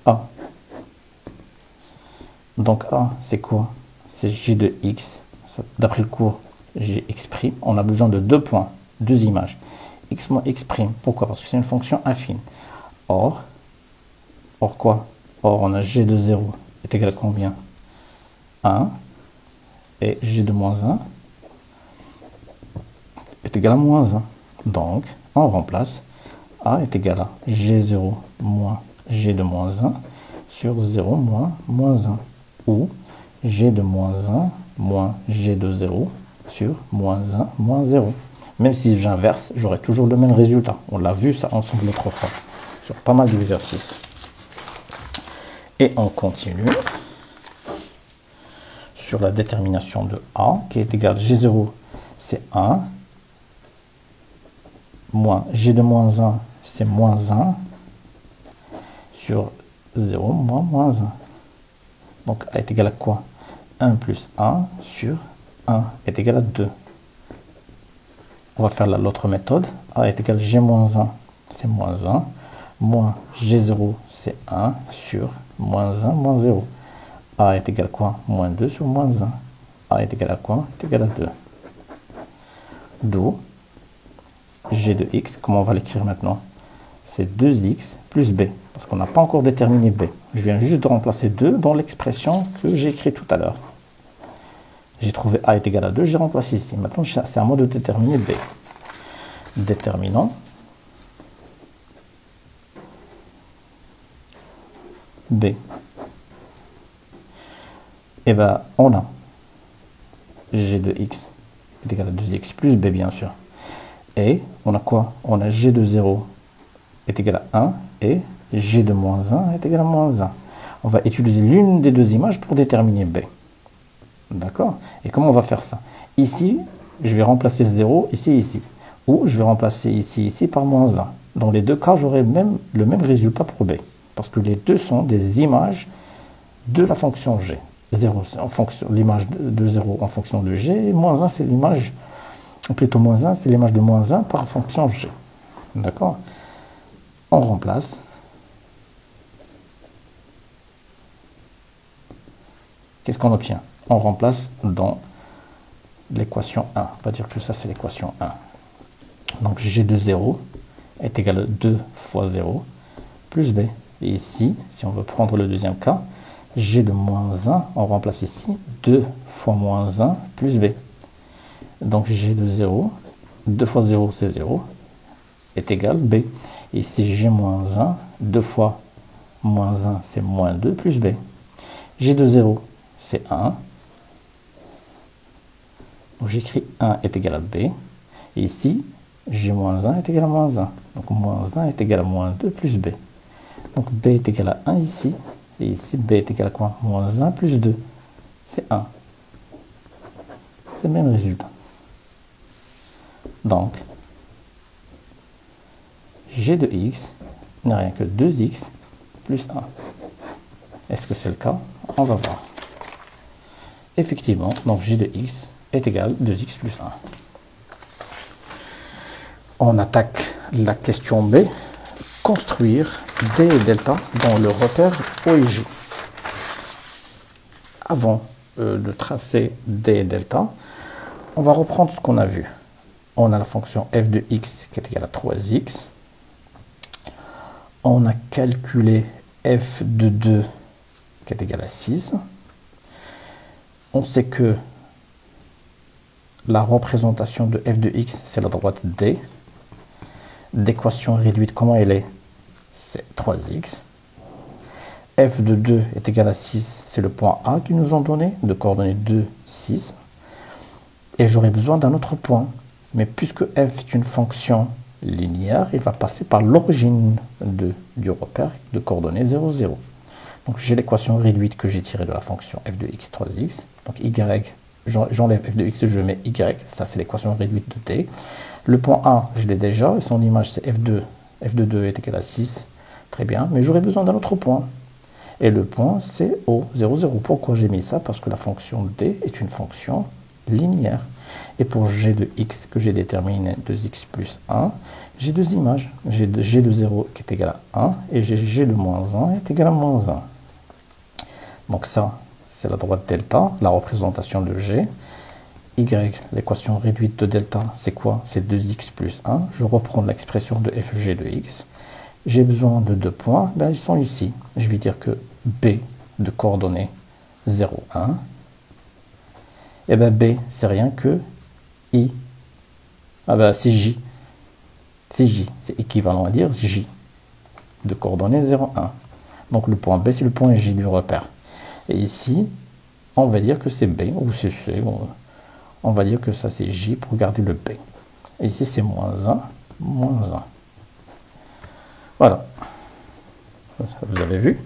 a. Donc a, c'est quoi? C'est g de x. D'après le cours, j'ai exprime. On a besoin de deux points, deux images. X moins x prime. Pourquoi? Parce que c'est une fonction affine. Or quoi? Or, on a g de 0 est égal à combien? 1. Et g de moins 1 est égal à moins 1. Donc, on remplace. A est égal à g0 moins g de moins 1 sur 0 moins moins 1. Ou g de moins 1 moins g de 0 sur moins 1 moins 0. Même si j'inverse, j'aurai toujours le même résultat. On l'a vu ça ensemble l'autre fois, sur pas mal d'exercices. Et on continue sur la détermination de A, qui est égal à G0, c'est 1, moins G de moins 1, c'est moins 1, sur 0 moins moins 1. Donc A est égal à quoi? 1 plus 1 sur 1 est égal à 2. On va faire l'autre méthode. A est égal à G moins 1, c'est moins 1, moins G0, c'est 1, sur moins 1, moins 0. A est égal à quoi? Moins 2 sur moins 1. A est égal à quoi? Est égal à 2. D'où G de x, comment on va l'écrire maintenant? C'est 2x plus b, parce qu'on n'a pas encore déterminé b. Je viens juste de remplacer 2 dans l'expression que j'ai écrite tout à l'heure. J'ai trouvé A est égal à 2, j'ai remplacé ici. Maintenant, c'est à moi de déterminer B. Déterminant B. Et bien, on a G de X est égal à 2X plus B, bien sûr. Et on a quoi? On a G de 0 est égal à 1 et G de moins 1 est égal à moins 1. On va utiliser l'une des deux images pour déterminer B. D'accord? Et comment on va faire ça? Ici, je vais remplacer le 0 ici et ici. Ou je vais remplacer ici et ici par moins 1. Dans les deux cas, j'aurai le même résultat pour B. Parce que les deux sont des images de la fonction G. 0, en fonction l'image de 0 en fonction de G, et moins 1, c'est l'image, plutôt moins 1, c'est l'image de moins 1 par fonction G. D'accord? On remplace. Qu'est-ce qu'on obtient? On remplace dans l'équation 1. On va dire que ça, c'est l'équation 1. Donc, G de 0 est égal à 2 fois 0 plus B. Et ici, si on veut prendre le deuxième cas, G de moins 1, on remplace ici 2 fois moins 1 plus B. Donc, G de 0, 2 fois 0, c'est 0, est égal B. Et ici, G moins 1, 2 fois moins 1, c'est moins 2 plus B. G de 0, c'est 1. Donc j'écris 1 est égal à B. Et ici, G moins 1 est égal à moins 1. Donc moins 1 est égal à moins 2 plus B. Donc B est égal à 1 ici. Et ici, B est égal à quoi? Moins 1 plus 2. C'est 1. C'est le même résultat. Donc, G de X n'est rien que 2X plus 1. Est-ce que c'est le cas? On va voir. Effectivement, donc G de X est égal à 2X plus 1. On attaque la question B. Construire D et delta dans le repère O et J. Avant de tracer D et delta, on va reprendre ce qu'on a vu. On a la fonction f de x qui est égale à 3x. On a calculé f de 2 qui est égal à 6. On sait que la représentation de f de x, c'est la droite D. D'équation réduite, comment elle est? C'est 3x. F de 2 est égal à 6, c'est le point A qu'ils nous ont donné, de coordonnées 2, 6. Et j'aurai besoin d'un autre point. Mais puisque f est une fonction linéaire, il va passer par l'origine du repère de coordonnées 0, 0. Donc j'ai l'équation réduite que j'ai tirée de la fonction f de x, 3x. Donc y, j'enlève f de x, je mets y, ça c'est l'équation réduite de t. Le point A, je l'ai déjà, et son image c'est f2. f de 2 est égal à 6. Très bien, mais j'aurai besoin d'un autre point. Et le point c'est O, 0, 0. Pourquoi j'ai mis ça? Parce que la fonction d est une fonction linéaire. Et pour g de x que j'ai déterminé 2x plus 1, j'ai deux images. J'ai g de 0 qui est égal à 1 et j'ai g de moins 1 est égal à moins 1. Donc ça, c'est la droite delta, la représentation de g. Y, l'équation réduite de delta, c'est quoi? C'est 2x plus 1. Je reprends l'expression de fg de x. J'ai besoin de deux points, ben, ils sont ici. Je vais dire que B de coordonnées 0, 1. Et bien B, c'est rien que I. Ah ben c'est J. C'est J, c'est équivalent à dire J de coordonnées 0, 1. Donc le point B, c'est le point J du repère. Et ici, on va dire que c'est B, ou c'est C. On va dire que ça c'est J pour garder le B. Et ici c'est moins 1, moins 1. Voilà. Vous avez vu.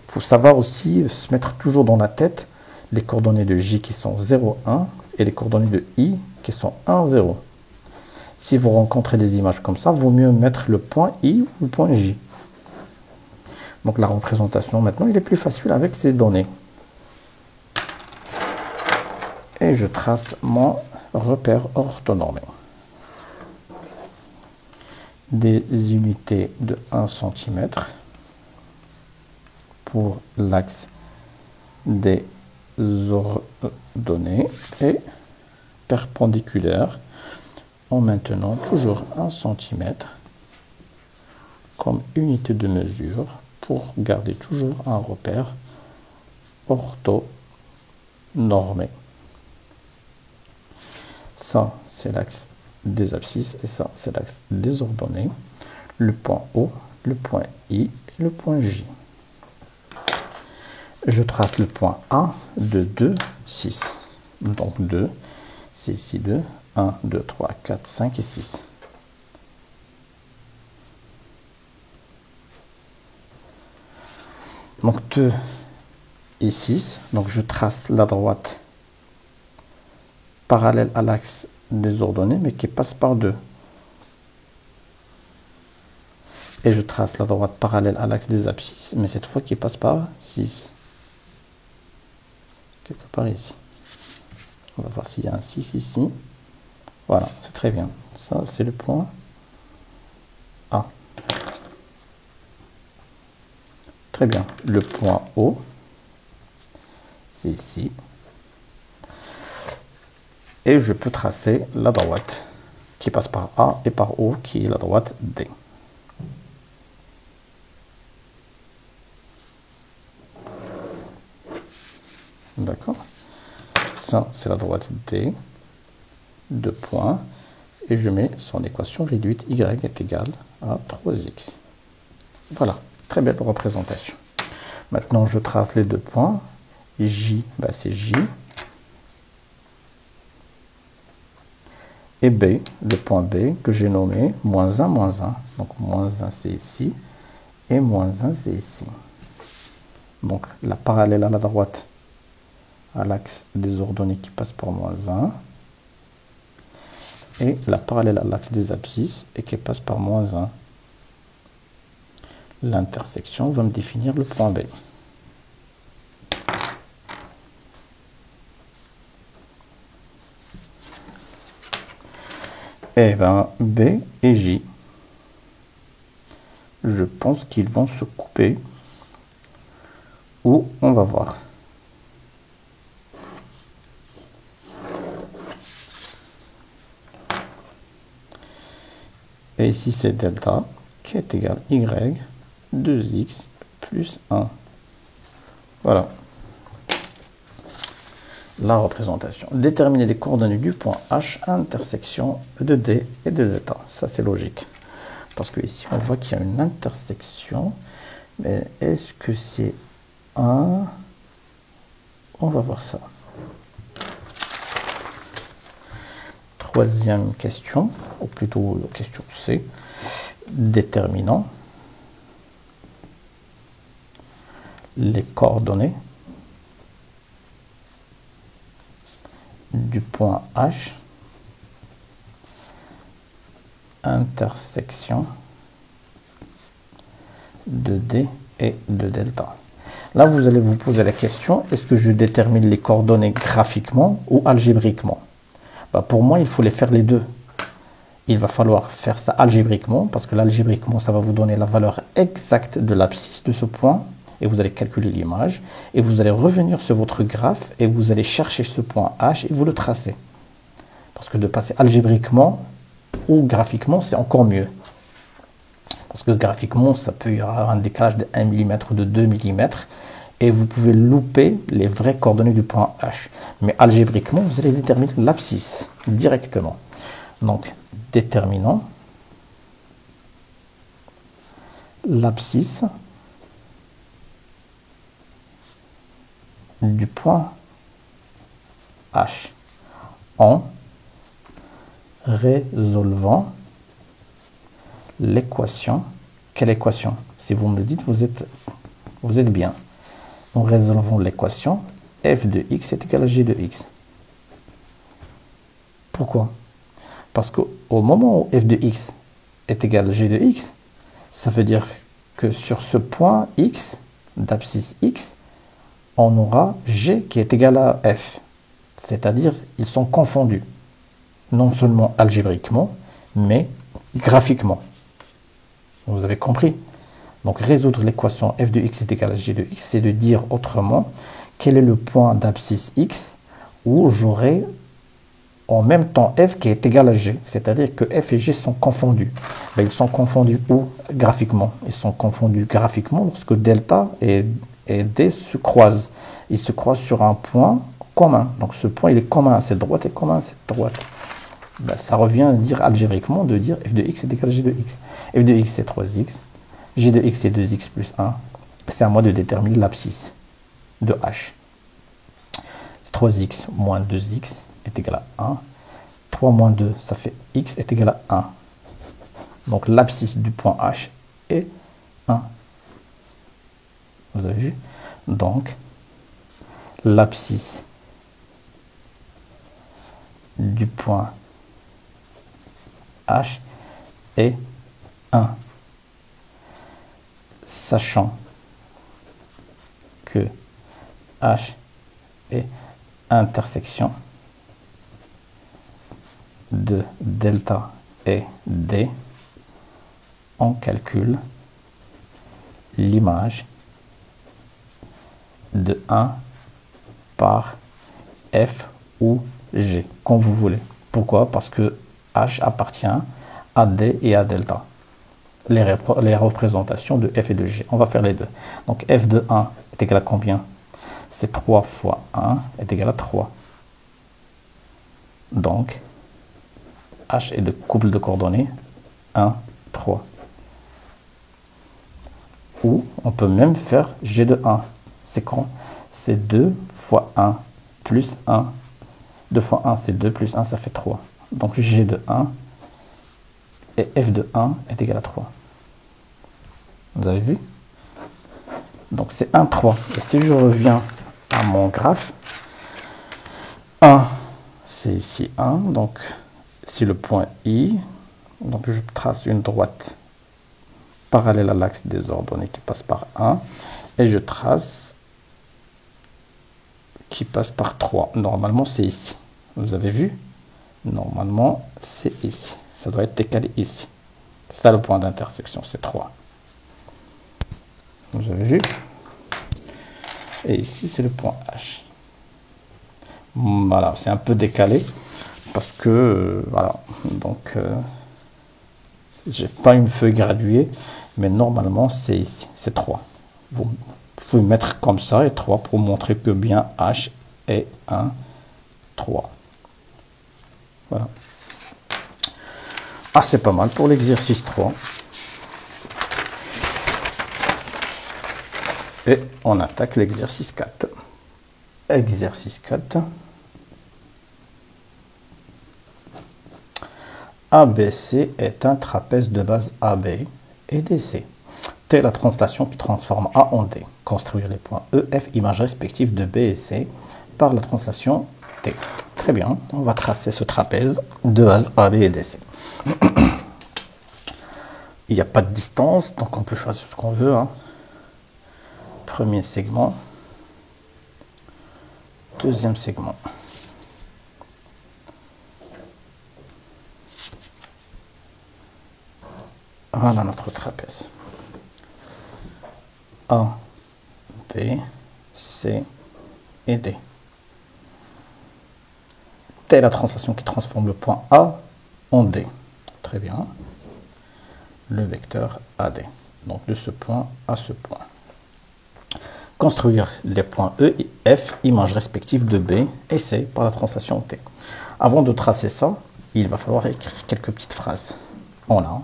Il faut savoir aussi se mettre toujours dans la tête les coordonnées de J qui sont 0, 1 et les coordonnées de I qui sont 1, 0. Si vous rencontrez des images comme ça, il vaut mieux mettre le point I ou le point J. Donc la représentation maintenant, il est plus facile avec ces données. Et je trace mon repère orthonormé. Des unités de 1 cm pour l'axe des ordonnées et perpendiculaires en maintenant toujours 1 cm comme unité de mesure pour garder toujours un repère orthonormé. Ça, c'est l'axe des abscisses et ça, c'est l'axe des ordonnées. Le point O, le point I et le point J. Je trace le point A de 2, 6. Donc 2, c'est ici 2, 1, 2, 3, 4, 5 et 6. Donc 2 et 6. Donc je trace la droite parallèle à l'axe des ordonnées, mais qui passe par 2. Et je trace la droite parallèle à l'axe des abscisses, mais cette fois qui passe par 6. Quelque part ici. On va voir s'il y a un 6 ici. Voilà, c'est très bien. Ça, c'est le point A. Très bien. Le point O, c'est ici. Et je peux tracer la droite qui passe par A et par O, qui est la droite D. D'accord? Ça, c'est la droite D, 2 points, et je mets son équation réduite, y est égal à 3x. Voilà, très belle représentation. Maintenant, je trace les 2 points. J, ben c'est J. Et B, le point B, que j'ai nommé moins 1, moins 1. Donc, moins 1, c'est ici, et moins 1, c'est ici. Donc, la parallèle à la droite, à l'axe des ordonnées qui passe par moins 1, et la parallèle à l'axe des abscisses et qui passe par moins 1. L'intersection va me définir le point B. Et bien, B et J, je pense qu'ils vont se couper, ou on va voir. Et ici, c'est delta qui est égal à y, 2x plus 1. Voilà. La représentation. Déterminer les coordonnées du point H à intersection de D et de delta. Ça, c'est logique. Parce que ici, on voit qu'il y a une intersection. Mais est-ce que c'est 1? On va voir ça. Troisième question, ou plutôt question C, déterminant les coordonnées du point H, intersection de D et de delta. Là, vous allez vous poser la question, est-ce que je détermine les coordonnées graphiquement ou algébriquement? Pour moi, il faut les faire les deux. Il va falloir faire ça algébriquement, parce que l'algébriquement, ça va vous donner la valeur exacte de l'abscisse de ce point, et vous allez calculer l'image, et vous allez revenir sur votre graphe, et vous allez chercher ce point H, et vous le tracez. Parce que de passer algébriquement ou graphiquement, c'est encore mieux. Parce que graphiquement, ça peut y avoir un décalage de 1 mm ou de 2 mm, et vous pouvez louper les vraies coordonnées du point H. Mais algébriquement, vous allez déterminer l'abscisse directement. Donc, déterminant l'abscisse du point H en résolvant l'équation. Quelle équation? Si vous me le dites, vous êtes bien. En résolvant l'équation, f de x est égal à g de x. Pourquoi? Parce qu'au moment où f de x est égal à g de x, ça veut dire que sur ce point x, d'abscisse x, on aura g qui est égal à f. C'est-à-dire, ils sont confondus. Non seulement algébriquement, mais graphiquement. Vous avez compris? Donc, résoudre l'équation f de x est égal à g de x, c'est de dire autrement quel est le point d'abscisse x où j'aurai en même temps f qui est égal à g. C'est-à-dire que f et g sont confondus. Ils sont confondus où? Graphiquement. Ils sont confondus graphiquement lorsque delta et d se croisent. Ils se croisent sur un point commun. Donc, ce point, il est commun à cette droite et commun à cette droite. Ben, ça revient à dire algébriquement de dire f de x est égal à g de x. F de x c'est 3x, g de x c'est 2x plus 1. C'est à moi de déterminer l'abscisse de h. 3x moins 2x est égal à 1. 3 moins 2, ça fait x est égal à 1. Donc l'abscisse du point H est 1. Vous avez vu? Donc l'abscisse du point H est 1. Sachant que H est intersection de delta et D, on calcule l'image de 1 par F ou G, comme vous voulez. Pourquoi? Parce que H appartient à D et à delta. Les représentations de F et de G. On va faire les deux. Donc F de 1 est égal à combien? C'est 3 fois 1 est égal à 3. Donc H est le couple de coordonnées 1, 3. Ou on peut même faire G de 1. C'est quand? C'est 2 fois 1 plus 1. 2 fois 1, c'est 2 plus 1, ça fait 3. Donc G de 1 et F de 1 est égal à 3. Vous avez vu? Donc c'est 1, 3. Et si je reviens à mon graphe, 1, c'est ici 1. Donc c'est le point I. Donc je trace une droite parallèle à l'axe des ordonnées qui passe par 1. Et je trace qui passe par 3. Normalement, c'est ici. Vous avez vu? Normalement, c'est ici. Ça doit être décalé ici. C'est ça le point d'intersection, c'est 3. Vous avez vu? Et ici, c'est le point H. Voilà, c'est un peu décalé parce que, voilà, donc, j'ai pas une feuille graduée, mais normalement, c'est ici, c'est 3. Vous pouvez mettre comme ça et 3 pour montrer que bien H est 1, 3. Voilà. Ah, c'est pas mal pour l'exercice 3. Et on attaque l'exercice 4. Exercice 4. ABC est un trapèze de base AB et DC. T est la translation qui transforme A en D. Construire les points E, F, images respectives de B et C par la translation T. Très bien, on va tracer ce trapèze de base AB et DC. Il n'y a pas de distance, donc on peut choisir ce qu'on veut. Premier segment. Deuxième segment. Voilà notre trapèze. A, B, C et D. T est la translation qui transforme le point A en D. Très bien. Le vecteur AD. Donc de ce point à ce point. Construire les points E et F, images respectives de B et C par la translation T. Avant de tracer ça, il va falloir écrire quelques petites phrases. On a.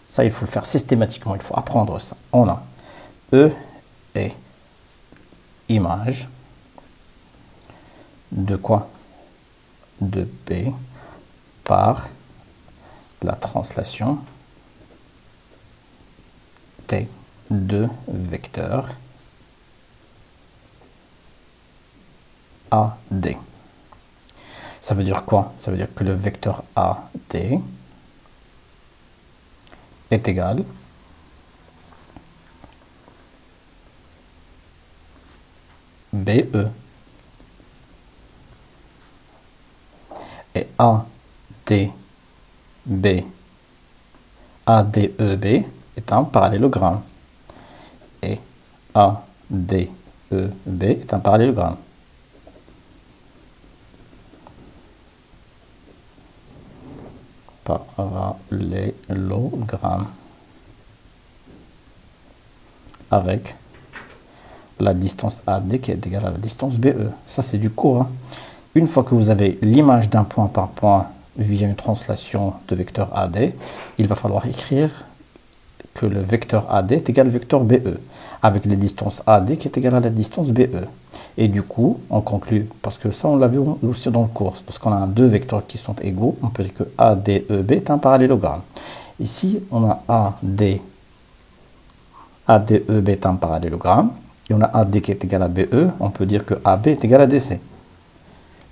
Ça, il faut le faire systématiquement, il faut apprendre ça. On a E et image de quoi? De B par la translation T de vecteur AD. Ça veut dire quoi? Ça veut dire que le vecteur AD est égal BE. Et ADEB est un parallélogramme. Et ADEB est un parallélogramme. Parallélogramme. Avec la distance AD qui est égale à la distance BE. Ça, c'est du cours. une fois que vous avez l'image d'un point par point via une translation de vecteur AD, il va falloir écrire que le vecteur AD est égal au vecteur BE, avec la distance AD qui est égale à la distance BE. Et du coup, on conclut, parce que ça on l'a vu aussi dans le cours, lorsqu'on a deux vecteurs qui sont égaux, on peut dire que ADEB est un parallélogramme. Ici, on a ADEB est un parallélogramme, et on a AD qui est égal à BE, on peut dire que AB est égal à DC.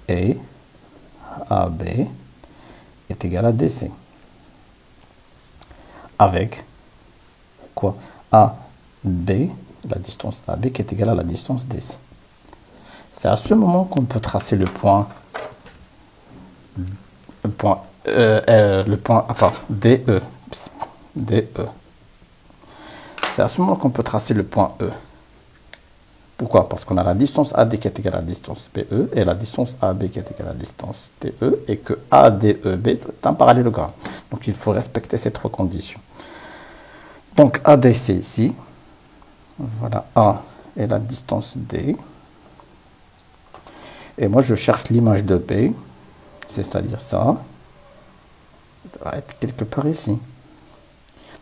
Et AB est égal à DC. Avec quoi? AB, la distance AB qui est égale à la distance DC. C'est à ce moment qu'on peut tracer le point DE. C'est à ce moment qu'on peut tracer le point E. Pourquoi? Parce qu'on a la distance AD qui est égale à la distance BE et la distance AB qui est égale à la distance DE et que ADEB est un parallélogramme. Donc il faut respecter ces trois conditions. Donc AD c'est ici. Voilà, A est la distance D. Et moi je cherche l'image de B, c'est-à-dire ça. Ça va être quelque part ici.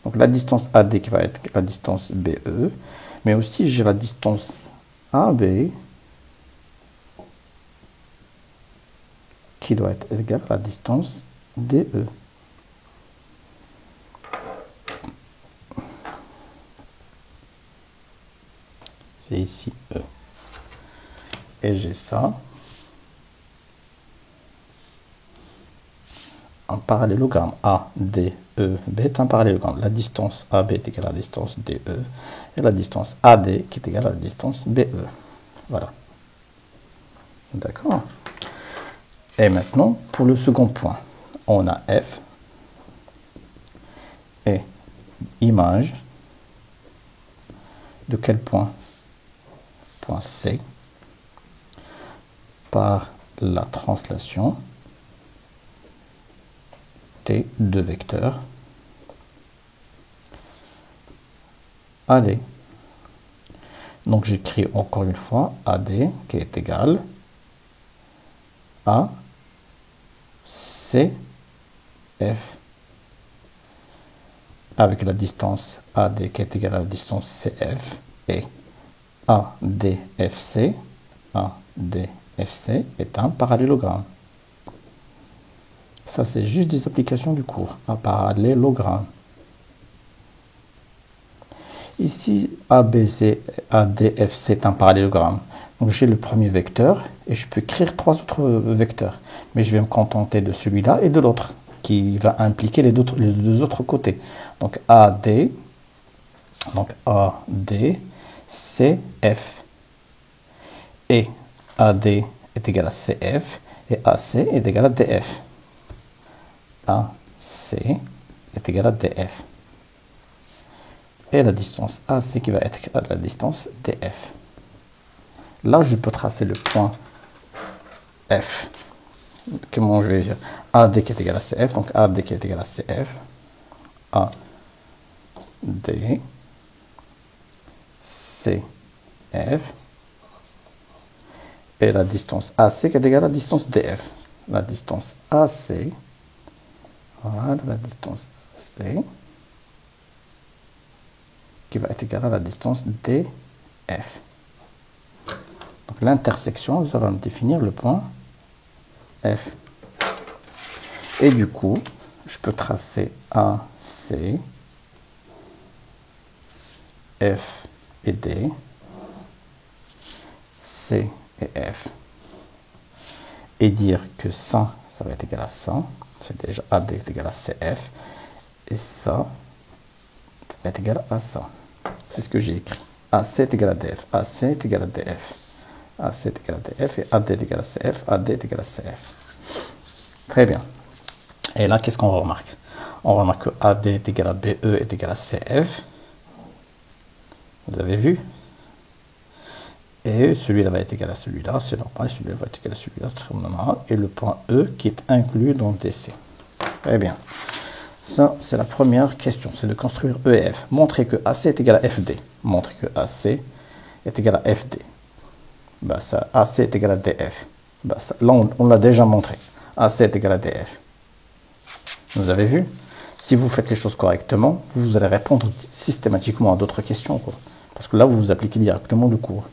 Donc la distance AD qui va être la distance BE, mais aussi j'ai la distance AB qui doit être égale à la distance DE. C'est ici E. Et j'ai ça en parallélogramme. ADEB est un parallélogramme. La distance AB est égale à la distance DE et la distance AD qui est égale à la distance BE. Voilà. D'accord. Et maintenant, pour le second point, on a F et image de quel point? Point C par la translation T de vecteur AD. Donc j'écris encore une fois AD qui est égal à CF avec la distance AD qui est égale à la distance CF et ADFC est un parallélogramme. Ça, c'est juste des applications du cours. Un parallélogramme. Ici, ABC, ADFC est un parallélogramme. Donc, j'ai le premier vecteur et je peux écrire trois autres vecteurs. Mais je vais me contenter de celui-là et de l'autre qui va impliquer les deux autres côtés. Donc, AD, CF. Et AD est égal à CF et AC est égal à DF. AC est égal à DF. Et la distance AC qui va être à la distance DF. Là, je peux tracer le point F. Comment je vais dire? AD qui est égal à CF, donc AD qui est égal à CF. AD, CF. Et la distance AC qui est égale à la distance DF. La distance AC, voilà la distance AC, qui va être égale à la distance DF. Donc l'intersection, nous allons définir le point F. Et du coup, je peux tracer AC, F et D, C et F, et dire que ça va être égal à ça, c'est déjà AD est égal à CF, et ça va être égal à ça. C'est ce que j'ai écrit. AC est égal à DF, AC est égal à DF, AC est égal à DF, et AD est égal à CF, AD est égal à CF. Très bien. Et là, qu'est-ce qu'on remarque? On remarque que AD est égal à BE est égal à CF. Vous avez vu? Et celui-là va être égal à celui-là, c'est normal, celui-là va être égal à celui-là, c'est normal. Et le point E qui est inclus dans DC. Très bien. Ça, c'est la première question, c'est de construire E et F. Montrer que AC est égal à FD. Montrer que AC est égal à FD. Ben, ça, AC est égal à DF. Bah, là, on l'a déjà montré. AC est égal à DF. Vous avez vu? Si vous faites les choses correctement, vous allez répondre systématiquement à d'autres questions, quoi. Parce que là, vous appliquez directement le cours.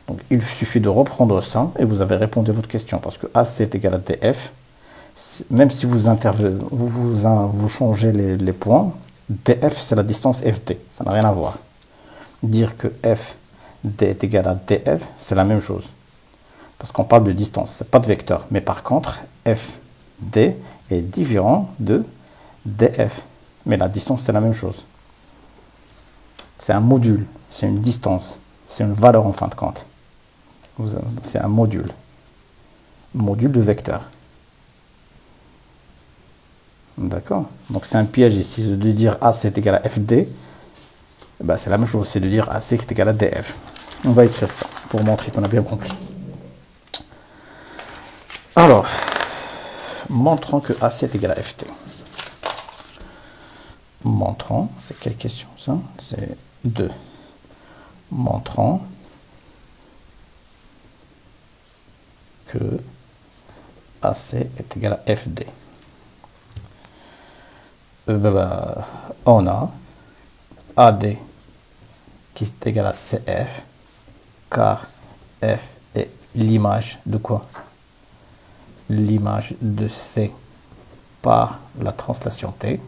Donc, il suffit de reprendre ça et vous avez répondu à votre question. Parce que AC est égal à DF. Même si vous changez les points, DF, c'est la distance FD. Ça n'a rien à voir. Dire que FD est égal à DF, c'est la même chose. Parce qu'on parle de distance, c'est pas de vecteur. Mais par contre, FD est différent de DF. Mais la distance, c'est la même chose. C'est un module, c'est une distance, c'est une valeur en fin de compte. C'est un module. Module de vecteur. D'accord? Donc c'est un piège ici de dire AC est égal à FD. Ben, c'est la même chose, c'est de dire AC est égal à DF. On va écrire ça pour montrer qu'on a bien compris. Alors, montrons que AC est égal à FT. Montrons, c'est quelle question ça? C'est 2. Montrons que AC est égal à FD. On a AD qui est égal à CF, car F est l'image de quoi? L'image de C par la translation T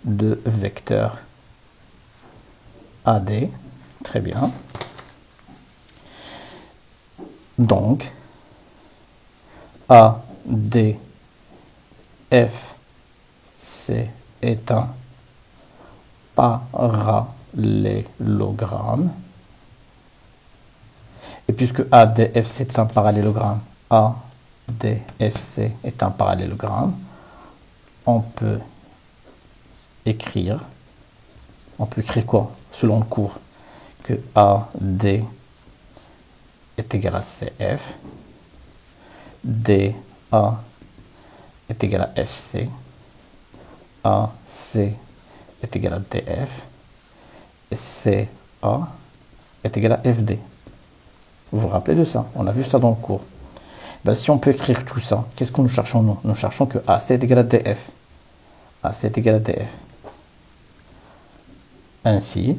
de vecteur AD. Très bien. Donc, AD FC est un parallélogramme. Et puisque ADFC est un parallélogramme, ADFC est un parallélogramme, on peut écrire quoi selon le cours? Que AD est égal à CF, DA est égal à FC, AC est égal à DF, et CA est égal à FD. Vous vous rappelez de ça? On a vu ça dans le cours. Ben, si on peut écrire tout ça, qu'est-ce que nous cherchons nous? Nous cherchons que AC est égal à DF. AC est égal à DF. Ainsi,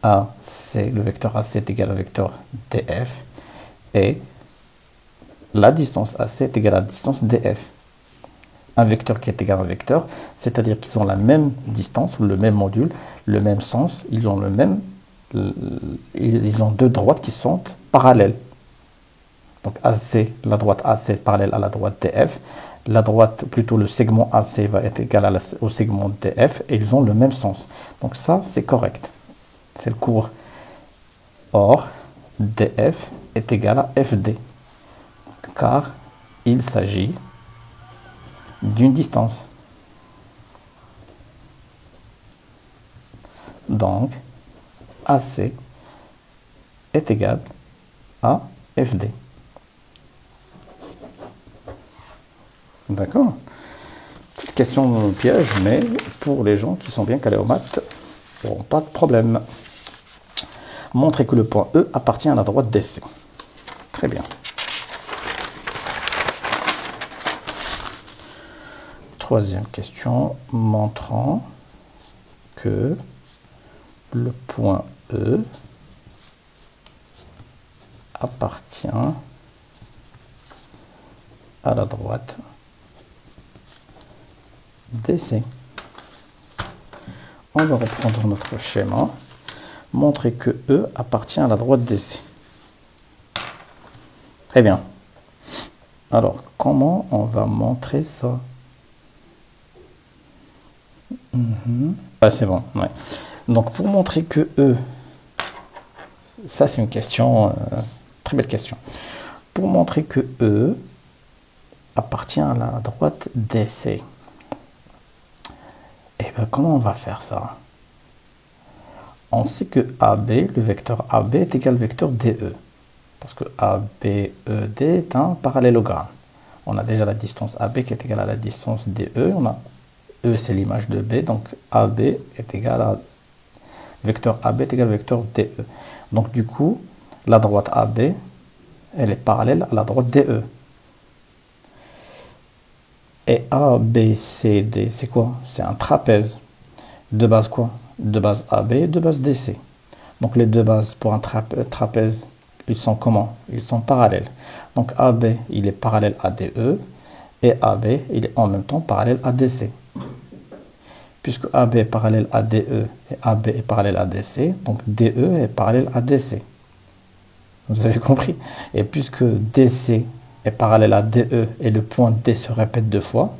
AC, le vecteur AC est égal au vecteur DF, et la distance AC est égale à la distance DF. Un vecteur qui est égal à un vecteur, c'est-à-dire qu'ils ont la même distance, ou le même module, le même sens, ils ont deux droites qui sont parallèles. Donc AC, la droite AC est parallèle à la droite DF. La droite, plutôt le segment AC va être égal au segment DF, et ils ont le même sens. Donc ça, c'est correct. C'est le cours. Or, DF est égal à FD, car il s'agit d'une distance. Donc, AC est égal à FD. D'accord? Petite question piège, mais pour les gens qui sont bien calés aux maths, bon, pas de problème. Montrer que le point E appartient à la droite DC. Très bien. Troisième question, montrant que le point E appartient à la droite DC. On va reprendre notre schéma. Montrer que E appartient à la droite DC. Très bien. Alors, comment on va montrer ça? Ouais, c'est bon. Ouais. Donc, pour montrer que E, ça c'est une question, très belle question. Pour montrer que E appartient à la droite DC, et bien, comment on va faire ça? On sait que AB, le vecteur AB est égal au vecteur DE. Parce que ABED est un parallélogramme. On a déjà la distance AB qui est égale à la distance DE. On a E, c'est l'image de B. Donc AB est égal à vecteur AB est égal au vecteur DE. Donc du coup, la droite AB, elle est parallèle à la droite DE. Et ABCD, c'est quoi? C'est un trapèze. De base quoi? De base AB et de base DC. Donc les deux bases pour un trapèze, ils sont comment? Ils sont parallèles. Donc AB, il est parallèle à DE et AB, il est en même temps parallèle à DC. Puisque AB est parallèle à DE et AB est parallèle à DC, donc DE est parallèle à DC. Vous avez compris? Et puisque DC est parallèle à DE et le point D se répète deux fois,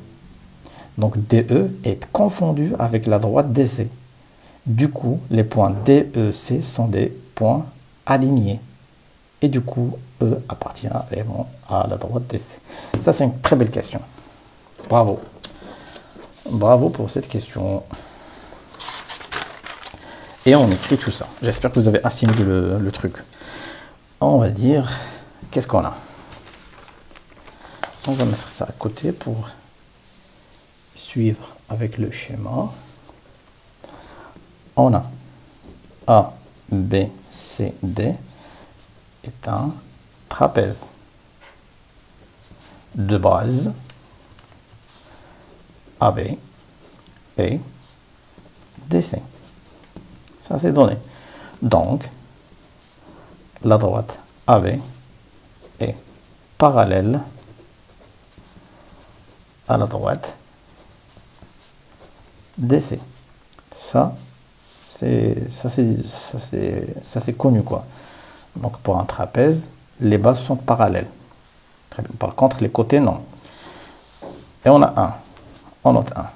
donc DE est confondu avec la droite DC. Du coup, les points DEC sont des points alignés. Et du coup, E appartient vraiment à la droite DC. Ça, c'est une très belle question. Bravo. Bravo pour cette question. Et on écrit tout ça. J'espère que vous avez assimilé le truc. On va dire, qu'est-ce qu'on a? On va mettre ça à côté pour suivre avec le schéma. On a A, B, C, D est un trapèze de base AB et DC. Ça, c'est donné. Donc, la droite AB est parallèle à la droite DC. Ça, c'est connu, quoi. Donc, pour un trapèze, les bases sont parallèles. Par contre, les côtés, non. Et on a 1. On note 1.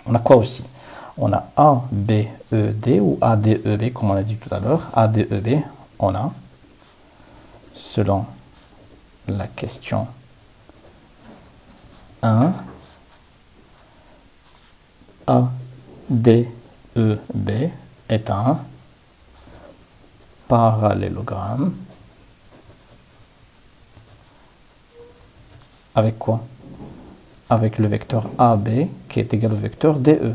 On a quoi aussi? On a ABED ou ADEB, comme on a dit tout à l'heure. ADEB, on a, selon la question 1, ADEB est un parallélogramme avec quoi? Avec le vecteur AB qui est égal au vecteur DE.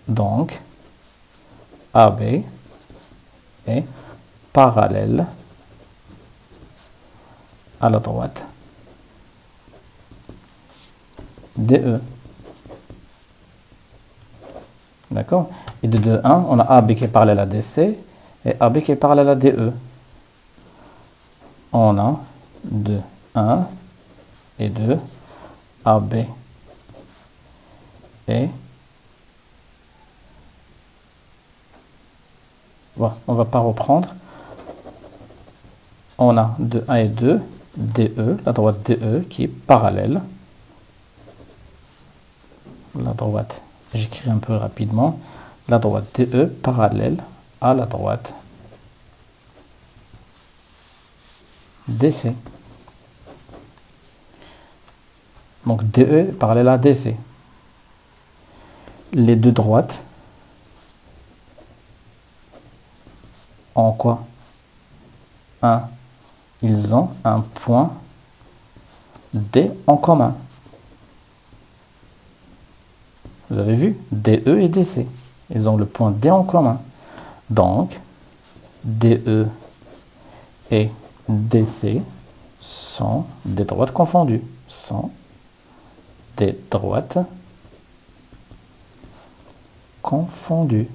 Donc, AB est parallèle à la droite DE. D'accord? Et de 2, 1, on a AB qui est parallèle à DC et AB qui est parallèle à DE. On a 2, 1 et 2, AB et voilà, on ne va pas reprendre. On a 2, 1 et 2, DE, la droite DE qui est parallèle. La droite, j'écris un peu rapidement, la droite DE parallèle à la droite DC. Donc DE parallèle à DC. Les deux droites ont quoi? Ils ont un point D en commun. Vous avez vu? DE et DC. Ils ont le point D en commun. Donc, DE et DC sont des droites confondues. Sont des droites confondues.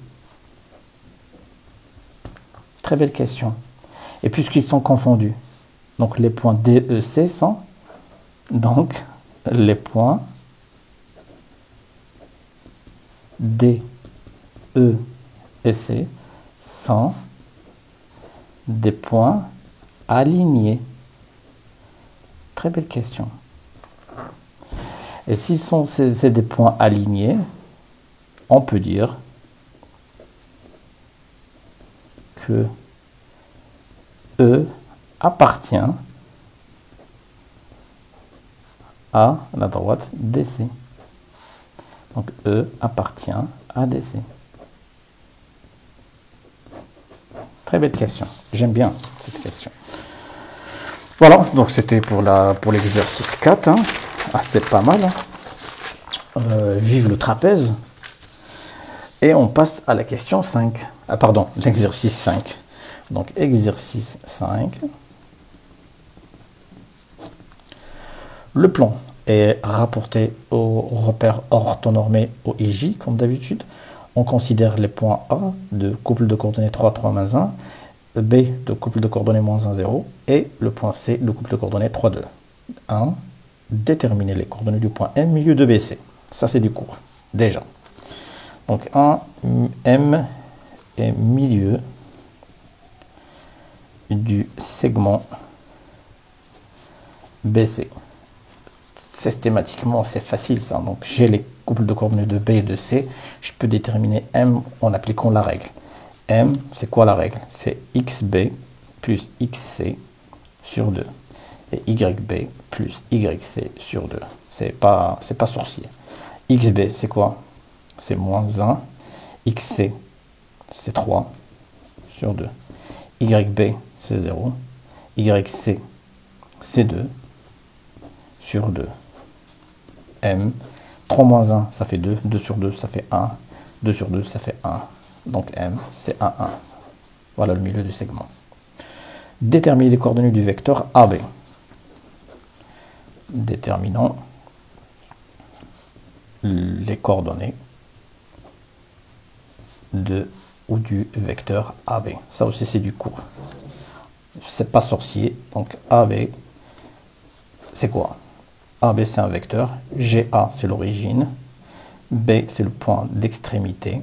Très belle question. Et puisqu'ils sont confondus, donc les points DEC sont donc les points D, E et C sont des points alignés. Très belle question. Et s'ils sont c'est des points alignés, on peut dire que E appartient à la droite DC. Donc E appartient à DC. Très belle question. J'aime bien cette question. Voilà, donc c'était pour l'exercice 4. Hein. Ah, c'est pas mal. Hein. Vive le trapèze. Et on passe à la question 5. Pardon, l'exercice 5. Donc, exercice 5. Le plan est rapporté au repère orthonormé au IJ, comme d'habitude. On considère les points A de couple de coordonnées 3, 3, moins 1, B de couple de coordonnées moins 1, 0, et le point C de couple de coordonnées 3, 2. 1. Déterminer les coordonnées du point M, milieu de BC. Ça, c'est du cours, déjà. Donc, 1, M est milieu du segment BC. Systématiquement, c'est facile ça. Donc, j'ai les couples de coordonnées de B et de C. Je peux déterminer M en appliquant la règle. M, c'est quoi la règle? C'est XB plus XC sur 2. Et YB plus YC sur 2. C'est pas sorcier. XB, c'est quoi? C'est moins 1. XC, c'est 3 sur 2. YB, c'est 0. YC, c'est 2 sur 2. M, 3 moins 1, ça fait 2. 2 sur 2, ça fait 1. 2 sur 2, ça fait 1. Donc M, c'est 1, 1. Voilà le milieu du segment. Déterminer les coordonnées du vecteur AB. Déterminons les coordonnées de ou du vecteur AB. Ça aussi, c'est du cours. C'est pas sorcier. Donc AB, c'est quoi? AB, c'est un vecteur. GA, c'est l'origine. B, c'est le point d'extrémité.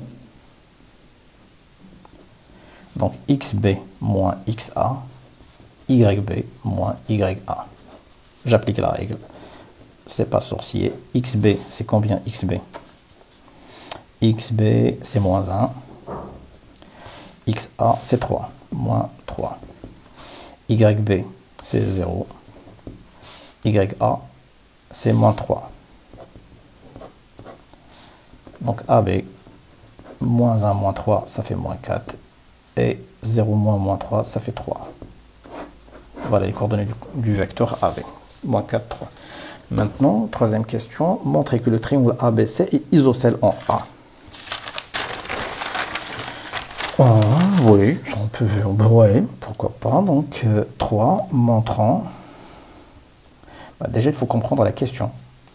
Donc XB moins XA, YB moins YA. J'applique la règle. C'est pas sorcier. XB, c'est combien XB? XB, c'est moins 1. XA, c'est 3. Moins 3. YB, c'est 0. YA, c'est moins 3. Donc AB, moins 1, moins 3, ça fait moins 4. Et 0 moins moins 3, ça fait 3. Voilà les coordonnées du vecteur AB. Moins 4, 3. Maintenant, troisième question. Montrez que le triangle ABC est isocèle en A. Oui, on peut, ouais, pourquoi pas. Donc, 3 montrant. Déjà, il faut comprendre la question.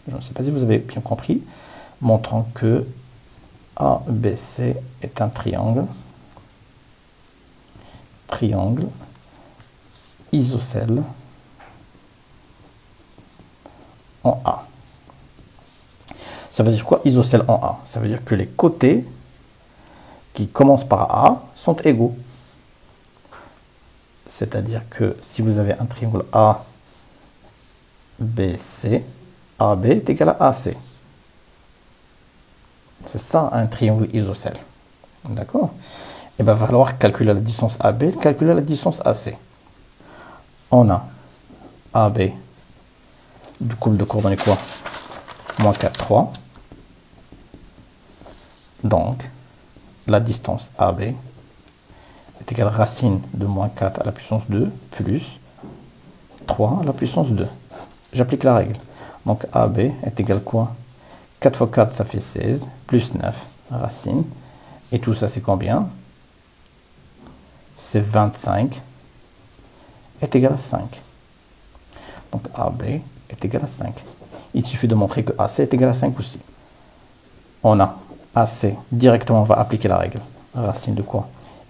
Je ne sais pas si vous avez bien compris. Montrant que ABC est un triangle. Triangle isocèle en A. Ça veut dire quoi, isocèle en A? Ça veut dire que les côtés qui commencent par A sont égaux. C'est-à-dire que si vous avez un triangle ABC, AB est égal à AC. C'est ça un triangle isocèle. D'accord? Il va falloir calculer la distance AB, calculer la distance AC. On a AB du couple de coordonnées quoi? Moins 4, 3. Donc, la distance AB est égale à racine de moins 4 à la puissance 2 plus 3 à la puissance 2. J'applique la règle. Donc, AB est égal à quoi? 4 fois 4, ça fait 16, plus 9, racine. Et tout ça, c'est combien? C'est 25 est égal à 5. Donc, AB est égal à 5. Il suffit de montrer que AC est égal à 5 aussi. On a AC, directement on va appliquer la règle. Racine de quoi?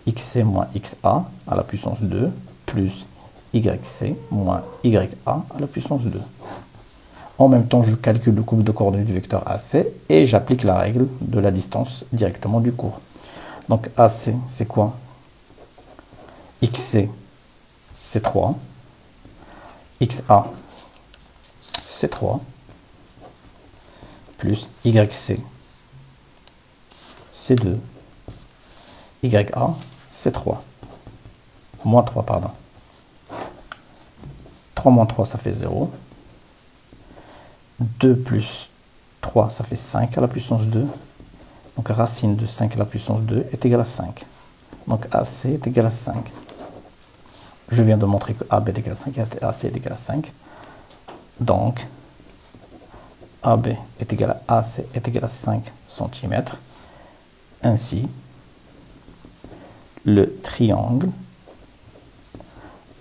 XC moins XA à la puissance 2 plus YC moins YA à la puissance 2. En même temps, je calcule le couple de coordonnées du vecteur AC et j'applique la règle de la distance directement du cours. Donc AC, c'est quoi? XC, c'est 3. XA, c'est 3. Plus YC, c'est 2. YA, c'est 3. Moins 3, pardon. 3 moins 3, ça fait 0. 2 plus 3, ça fait 5 à la puissance 2. Donc racine de 5 à la puissance 2 est égale à 5. Donc AC est égal à 5. Je viens de montrer que AB est égal à 5 et AC est égal à 5. Donc, AB est égal à AC est égal à 5 cm. Ainsi, le triangle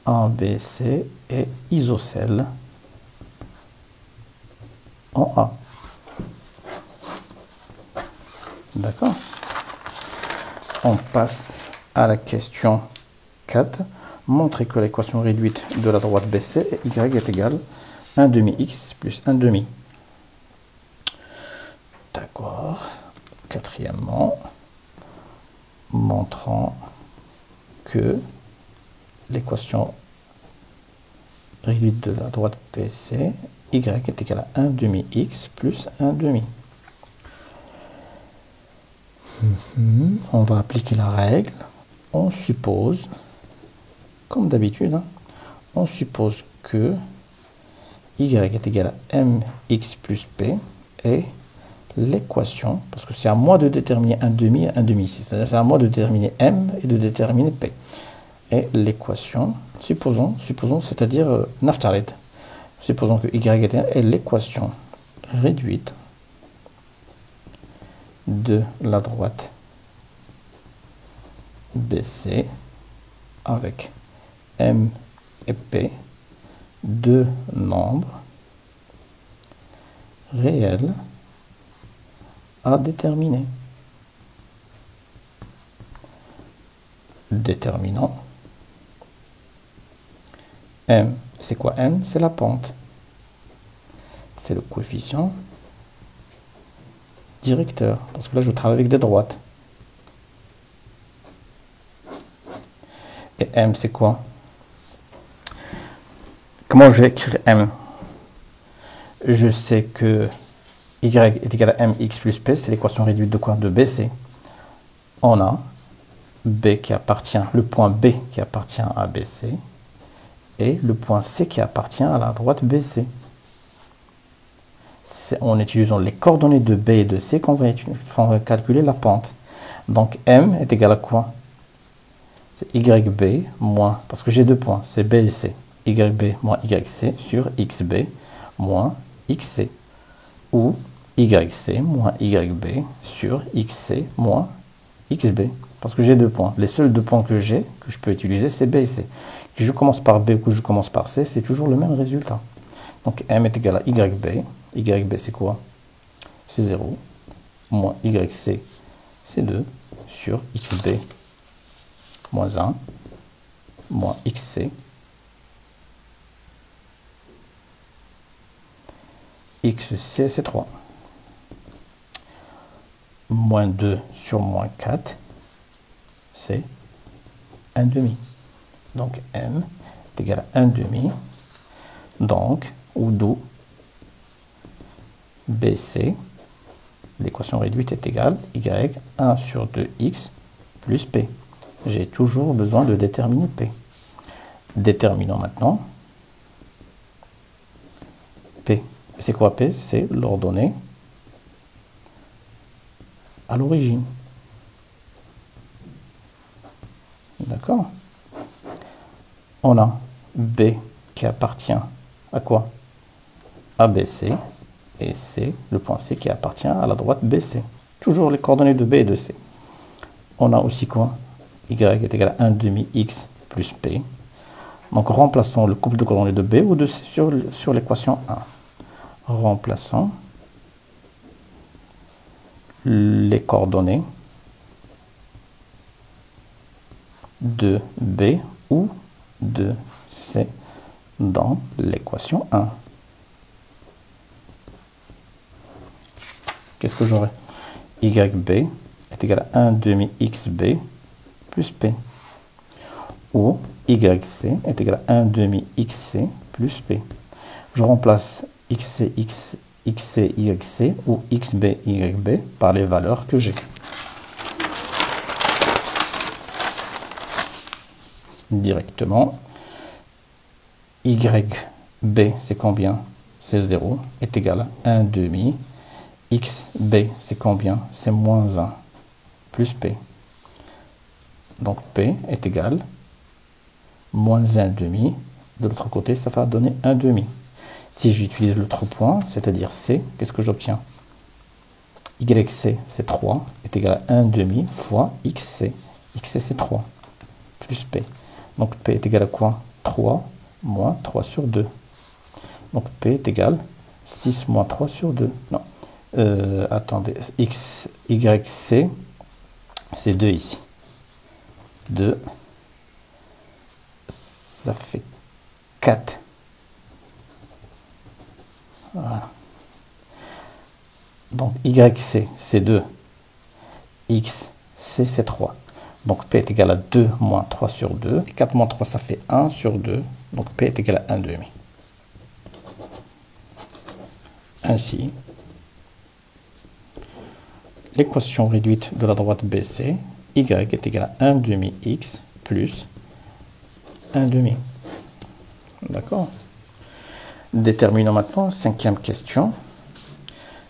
ABC est isocèle en A. D'accord? On passe à la question 4. Montrer que l'équation réduite de la droite BC est y est égale 1 demi x plus 1 demi. D'accord. Quatrièmement, montrant que l'équation réduite de la droite BC, y est égal à 1 demi x plus 1 demi. On va appliquer la règle. On suppose, comme d'habitude, hein, on suppose que y est égal à mx plus p et l'équation, parce que c'est à moi de déterminer 1 demi et 1 demi ici, c'est-à-dire c'est à moi de déterminer m et de déterminer p. Et l'équation, supposons, c'est-à-dire naftarid, supposons que y est l'équation réduite de la droite BC avec m et p, deux nombres réels à déterminer. Déterminant m, c'est quoi m? C'est la pente. C'est le coefficient directeur, parce que là je travaille avec des droites. Et m c'est quoi? Comment je vais écrire m? Je sais que y est égal à mx plus p, c'est l'équation réduite de quoi? De BC. On a B qui appartient, le point B qui appartient à BC et le point C qui appartient à la droite BC. C'est en utilisant les coordonnées de B et de C qu'on va calculer la pente. Donc M est égal à quoi? C'est YB moins, parce que j'ai deux points, c'est B et C. YB moins YC sur XB moins XC. Ou YC moins YB sur XC moins XB. Parce que j'ai deux points. Les seuls deux points que j'ai, que je peux utiliser, c'est B et C. Si je commence par B ou que je commence par C, c'est toujours le même résultat. Donc M est égal à YB. YB c'est quoi? C'est 0. Moins YC c'est 2 sur XB moins 1 moins XC. XC c'est 3. Moins 2 sur moins 4, c'est 1 demi. Donc M est égal à 1 demi. Donc, ou d'où BC, l'équation réduite est égale Y 1 sur 2x plus P. J'ai toujours besoin de déterminer P. Déterminons maintenant P. C'est quoi P? C'est l'ordonnée à l'origine. D'accord? On a B qui appartient à quoi? À BC. Et C, le point C qui appartient à la droite BC. Toujours les coordonnées de B et de C. On a aussi quoi? Y est égal à 1 demi x plus P. Donc remplaçons le couple de coordonnées de B ou de C sur l'équation 1. Remplaçons les coordonnées de B ou de C dans l'équation 1. Qu'est-ce que j'aurai? YB est égal à 1 demi XB plus P. Ou YC est égal à 1 demi XC plus P. Je remplace XC, YC ou XB, YB par les valeurs que j'ai. Directement, YB, c'est combien? C'est 0, est égal à 1 demi. XB, c'est combien? C'est moins 1 plus P. Donc P est égal moins 1 demi. De l'autre côté, ça va donner 1 demi. Si j'utilise l'autre point, c'est-à-dire C, qu'est-ce que j'obtiens? YC, c'est 3, est égal à 1 demi fois XC. XC, c'est 3. plus P. Donc P est égal à quoi? 3 moins 3 sur 2. Donc P est égal 6 moins 3 sur 2. Non. Attendez. X, Y, C. C'est 2 ici. 2. Ça fait 4. Voilà. Donc YC, c'est 2. XC, c'est 3. Donc P est égal à 2 moins 3 sur 2. 4 moins 3, ça fait 1 sur 2. Donc P est égal à 1 demi. Ainsi, l'équation réduite de la droite BC, Y est égal à 1 demi X plus 1 demi. D'accord? Déterminons maintenant, cinquième question.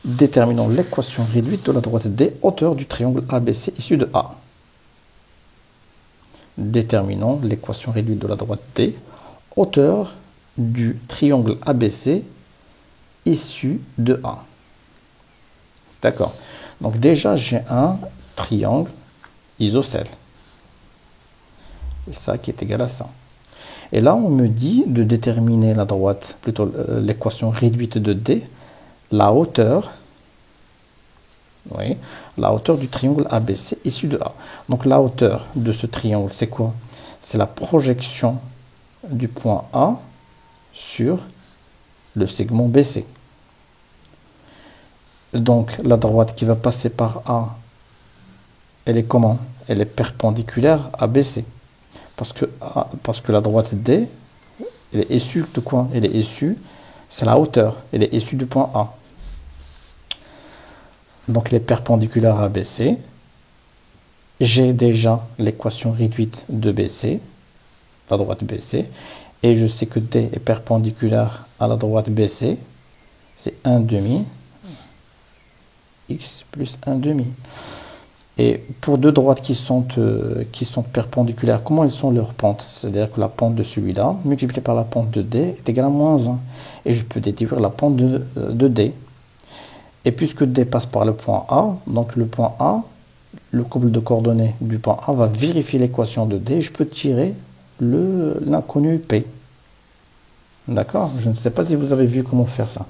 Déterminons l'équation réduite de la droite D, hauteur du triangle ABC issu de A. Déterminons l'équation réduite de la droite D, hauteur du triangle ABC issu de A. D'accord. Donc déjà, j'ai un triangle isocèle. Et ça qui est égal à ça. Et là, on me dit de déterminer la droite, plutôt l'équation réduite de D, la hauteur, oui, la hauteur du triangle ABC issu de A. Donc la hauteur de ce triangle, c'est quoi? C'est la projection du point A sur le segment BC. Donc la droite qui va passer par A, elle est comment? Elle est perpendiculaire à BC. Parce que la droite D, elle est issue de quoi? Elle est issue, c'est la hauteur. Elle est issue du point A. Donc elle est perpendiculaire à BC. J'ai déjà l'équation réduite de BC, la droite BC. Et je sais que D est perpendiculaire à la droite BC. C'est 1 demi. X plus 1 demi. Et pour deux droites qui sont perpendiculaires, comment elles sont leurs pentes? C'est-à-dire que la pente de celui-là, multipliée par la pente de D, est égale à moins 1. Et je peux déduire la pente de D. Et puisque D passe par le point A, donc le point A, le couple de coordonnées du point A va vérifier l'équation de D. Et je peux tirer l'inconnu P. D'accord? Je ne sais pas si vous avez vu comment faire ça.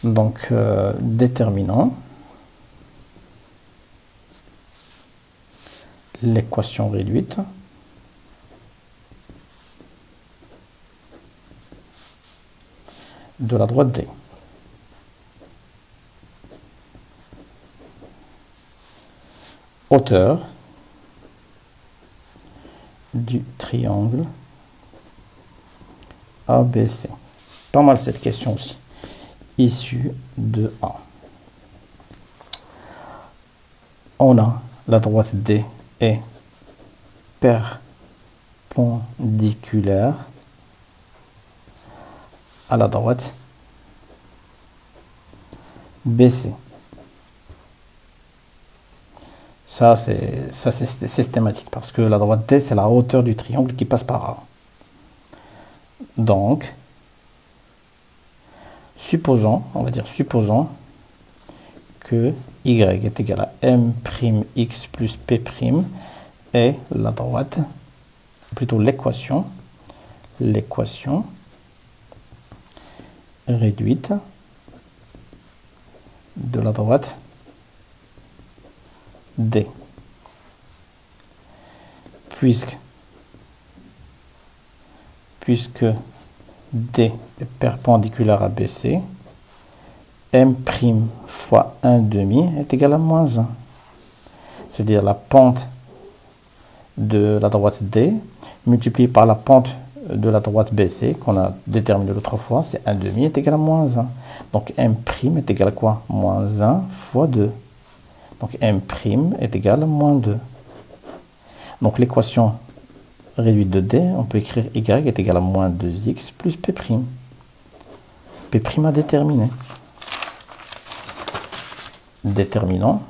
Donc, déterminons l'équation réduite de la droite D. Hauteur du triangle ABC. Pas mal cette question aussi. Issue de A. On a la droite D est perpendiculaire à la droite BC. Ça, c'est systématique parce que la droite D, c'est la hauteur du triangle qui passe par A. Donc, supposons que Y est égal à m'x plus P' et la droite, plutôt l'équation réduite de la droite D. Puisque D est perpendiculaire à BC, M' fois 1 demi est égal à moins 1. C'est-à-dire la pente de la droite D multipliée par la pente de la droite BC qu'on a déterminé l'autre fois, c'est 1 demi est égal à moins 1. Donc M' est égal à quoi? Moins 1 fois 2. Donc M' est égal à moins 2. Donc l'équation réduite de D, on peut écrire Y est égal à moins 2x plus P'. P' à déterminer. Déterminant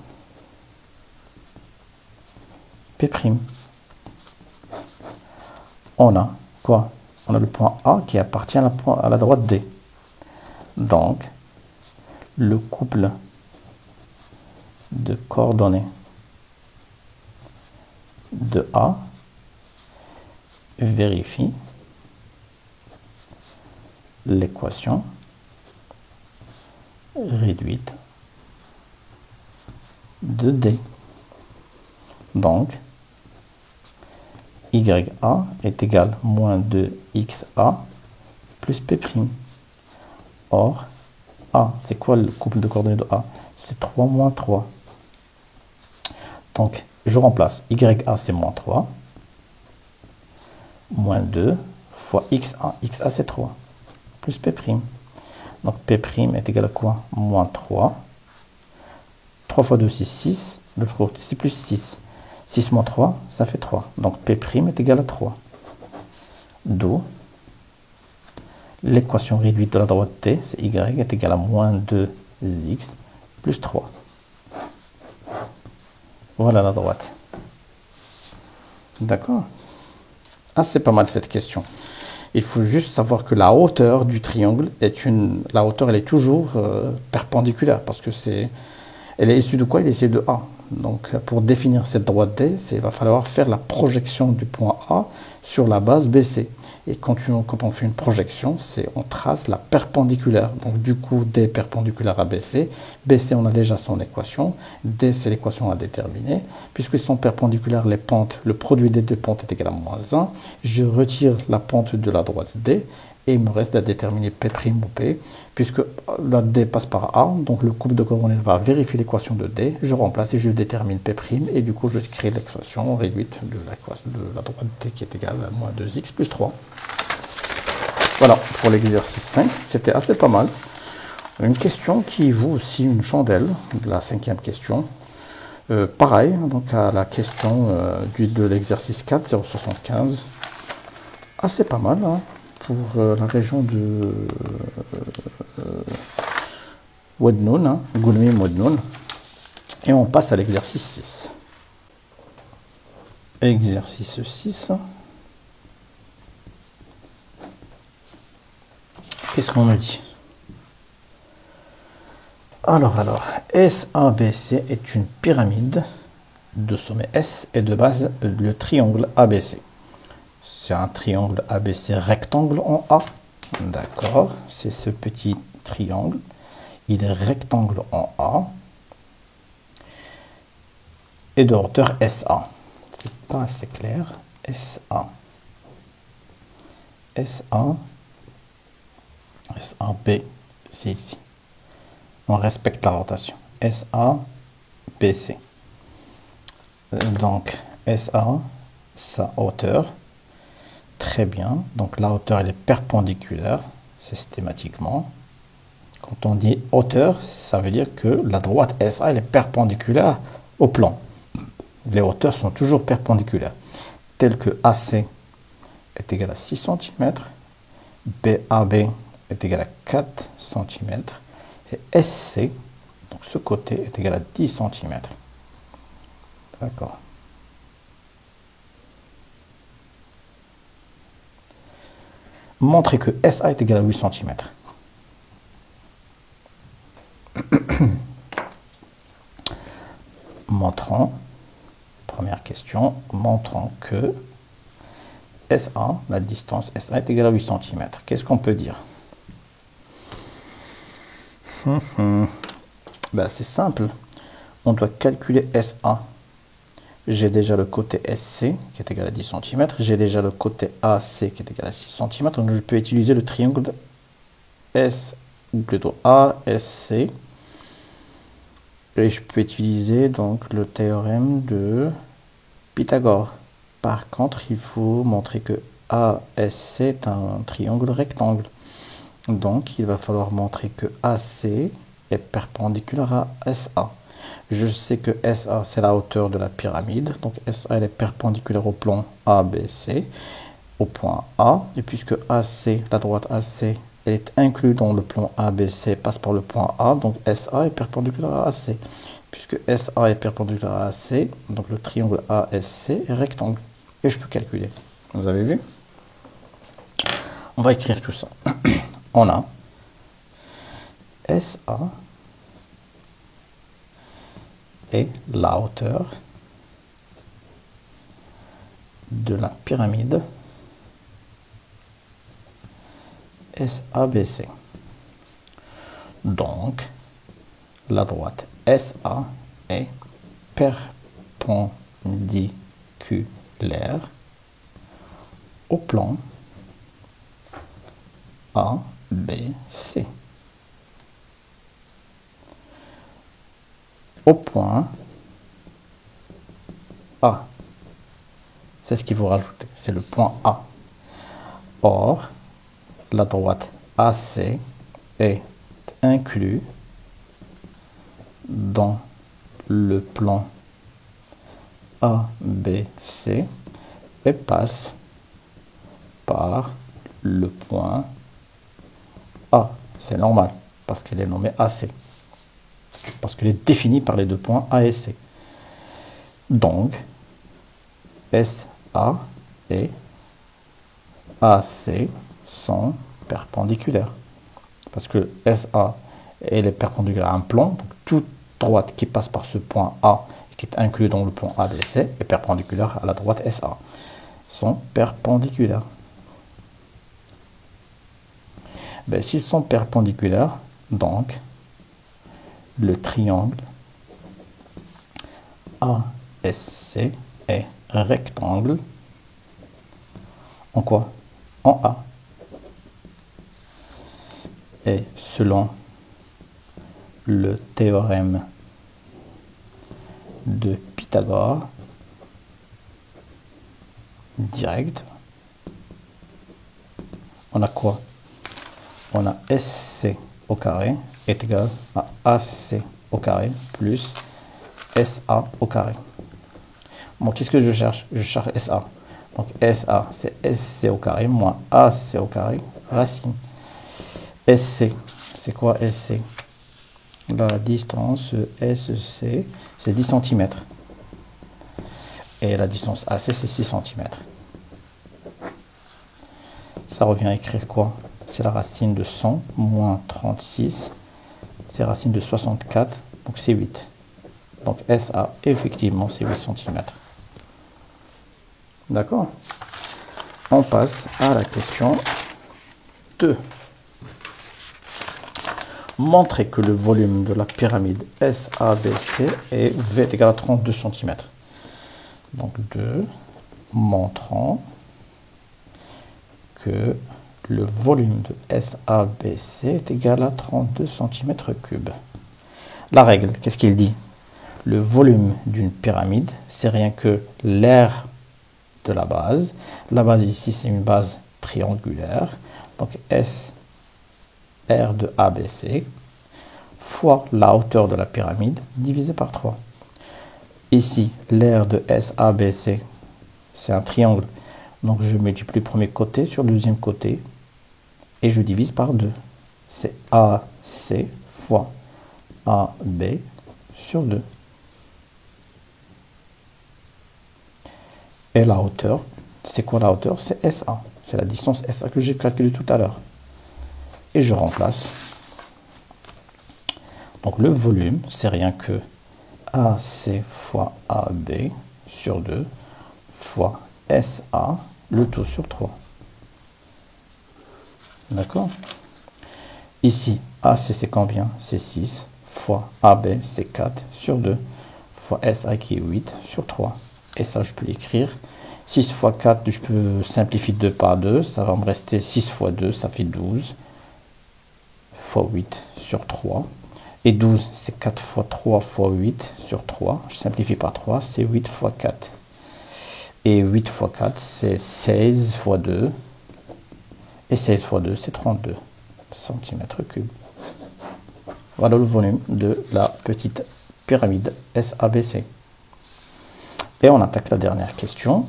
P'. On a quoi? On a le point A qui appartient à la droite D. Donc, le couple de coordonnées de A vérifie l'équation réduite de D. Donc, YA est égal à moins 2XA plus P'. Or, A, c'est quoi le couple de coordonnées de A? C'est 3 moins 3. Donc, je remplace. YA, c'est moins 3. Moins 2 fois XA. XA, c'est 3. Plus P'. Donc, P' est égal à quoi? Moins 3. 3 fois 2, c'est 6. L'autre côté, c'est plus 6. 6 moins 3, ça fait 3. Donc, P' est égal à 3. D'où l'équation réduite de la droite T, c'est Y est égal à moins 2x plus 3. Voilà la droite. D'accord? Ah, c'est pas mal cette question. Il faut juste savoir que la hauteur du triangle la hauteur, elle est toujours perpendiculaire parce que elle est issue de quoi? Elle est issue de A. Donc, pour définir cette droite D, il va falloir faire la projection du point A sur la base BC. Et quand on fait une projection, on trace la perpendiculaire. Donc, du coup, D est perpendiculaire à BC. BC, on a déjà son équation. D, c'est l'équation à déterminer. Puisqu'ils sont perpendiculaires, les pentes, le produit des deux pentes est égal à moins 1. Je retire la pente de la droite D. Et il me reste à déterminer P' ou P, puisque la D passe par A, donc le couple de coordonnées va vérifier l'équation de D, je remplace et je détermine P', et du coup je crée l'expression réduite de la droite D qui est égale à moins 2x plus 3. Voilà, pour l'exercice 5, c'était assez pas mal. Une question qui vaut aussi une chandelle, la 5e question. Pareil, donc à la question de l'exercice 4, 0,75. Assez pas mal, hein, pour la région de Ouadnoun, hein, Goulmim Ouadnoun. Et on passe à l'exercice 6. Exercice 6. Qu'est-ce qu'on nous dit? Alors, SABC est une pyramide de sommet S et de base le triangle ABC. C'est un triangle ABC rectangle en A. D'accord, c'est ce petit triangle. Il est rectangle en A. Et de hauteur SA. C'est pas assez clair. SA. SA. SAB, c'est ici. On respecte la rotation. SABC. Donc, SA, sa hauteur. Très bien. Donc, la hauteur, elle est perpendiculaire, systématiquement. Quand on dit hauteur, ça veut dire que la droite SA, elle est perpendiculaire au plan. Les hauteurs sont toujours perpendiculaires. Tel que AC est égal à 6 cm, BAB est égal à 4 cm, et SC, donc ce côté, est égal à 10 cm. D'accord. Montrez que SA est égal à 8 cm. Montrons, première question, montrons que SA, la distance SA est égale à 8 cm. Qu'est-ce qu'on peut dire? Ben, c'est simple. On doit calculer SA. J'ai déjà le côté SC qui est égal à 10 cm. J'ai déjà le côté AC qui est égal à 6 cm. Donc je peux utiliser le triangle S, ou plutôt ASC. Et je peux utiliser donc le théorème de Pythagore. Par contre, il faut montrer que ASC est un triangle rectangle. Donc, il va falloir montrer que AC est perpendiculaire à SA. Je sais que SA, c'est la hauteur de la pyramide. Donc, SA, elle est perpendiculaire au plan ABC, au point A. Et puisque AC, la droite AC, elle est inclue dans le plan ABC, passe par le point A. Donc, SA est perpendiculaire à AC. Puisque SA est perpendiculaire à AC, donc le triangle ASC est rectangle. Et je peux calculer. Vous avez vu? On va écrire tout ça. On a SA et la hauteur de la pyramide SABC. Donc, la droite SA est perpendiculaire au plan ABC. Au point A. C'est ce qu'il faut rajouter, c'est le point A. Or, la droite AC est inclus dans le plan ABC et passe par le point A. C'est normal, parce qu'elle est nommée AC. Parce qu'elle est définie par les deux points A et C. Donc, SA et AC sont perpendiculaires. Parce que SA elle est perpendiculaire à un plan, donc toute droite qui passe par ce point A et qui est inclus dans le plan ABC est perpendiculaire à la droite SA. Sont perpendiculaires. Ben, s'ils sont perpendiculaires, donc le triangle ASC est rectangle en quoi? En A. Et selon le théorème de Pythagore direct, on a quoi? On a SC au carré est égal à AC au carré plus SA au carré. Bon, qu'est-ce que je cherche? Je cherche SA. Donc SA, c'est SC au carré moins AC au carré, racine. SC, c'est quoi SC? La distance SC, c'est 10 cm. Et la distance AC, c'est 6 cm. Ça revient à écrire quoi? C'est la racine de 100 moins 36. C'est racine de 64, donc c'est 8. Donc SA, effectivement, c'est 8 cm. D'accord? On passe à la question 2. Montrer que le volume de la pyramide SABC est V est égal à 32 cm. Donc 2, montrant que le volume de SABC est égal à 32 cm3. La règle, qu'est-ce qu'il dit? Le volume d'une pyramide, c'est rien que l'aire de la base. La base ici, c'est une base triangulaire. Donc S, R de ABC, fois la hauteur de la pyramide, divisé par 3. Ici, l'aire de SABC, c'est un triangle. Donc je multiplie le premier côté sur le deuxième côté et je divise par 2. C'est AC fois AB sur 2. Et la hauteur, c'est quoi la hauteur? C'est SA. C'est la distance SA que j'ai calculée tout à l'heure. Et je remplace. Donc le volume, c'est rien que AC fois AB sur 2 fois SA, le tout sur 3. D'accord? Ici, AC c'est combien? C'est 6 fois AB c'est 4 sur 2 fois SA qui est 8 sur 3. Et ça, je peux l'écrire. 6 fois 4, je peux simplifier 2 par 2. Ça va me rester 6 fois 2, ça fait 12 fois 8 sur 3. Et 12, c'est 4 fois 3 fois 8 sur 3. Je simplifie par 3, c'est 8 fois 4. Et 8 fois 4, c'est 16 fois 2. Et 16 fois 2, c'est 32 cm3. Voilà le volume de la petite pyramide SABC. Et on attaque la dernière question.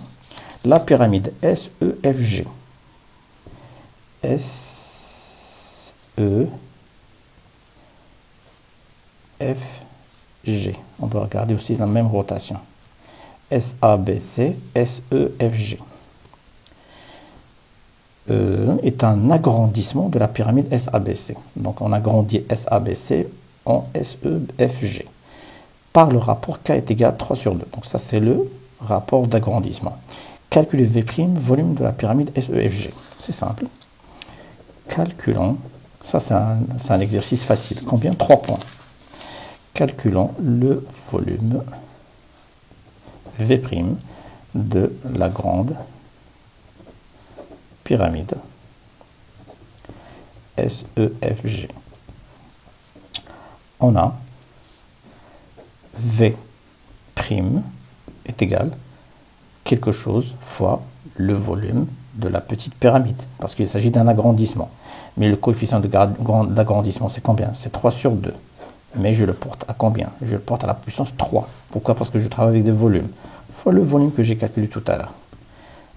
La pyramide SEFG. SEFG. On doit regarder aussi la même rotation. SABC, SEFG. Est un agrandissement de la pyramide SABC. Donc on agrandit SABC en SEFG par le rapport K est égal à 3 sur 2. Donc ça c'est le rapport d'agrandissement. Calculer V', volume de la pyramide SEFG. C'est simple. Calculons, ça c'est un exercice facile. Combien? 3 points. Calculons le volume V' de la grande pyramide SEFG. On a V' est égal quelque chose fois le volume de la petite pyramide, parce qu'il s'agit d'un agrandissement. Mais le coefficient d'agrandissement, c'est combien? C'est 3 sur 2. Mais je le porte à combien? Je le porte à la puissance 3. Pourquoi? Parce que je travaille avec des volumes. Fois le volume que j'ai calculé tout à l'heure.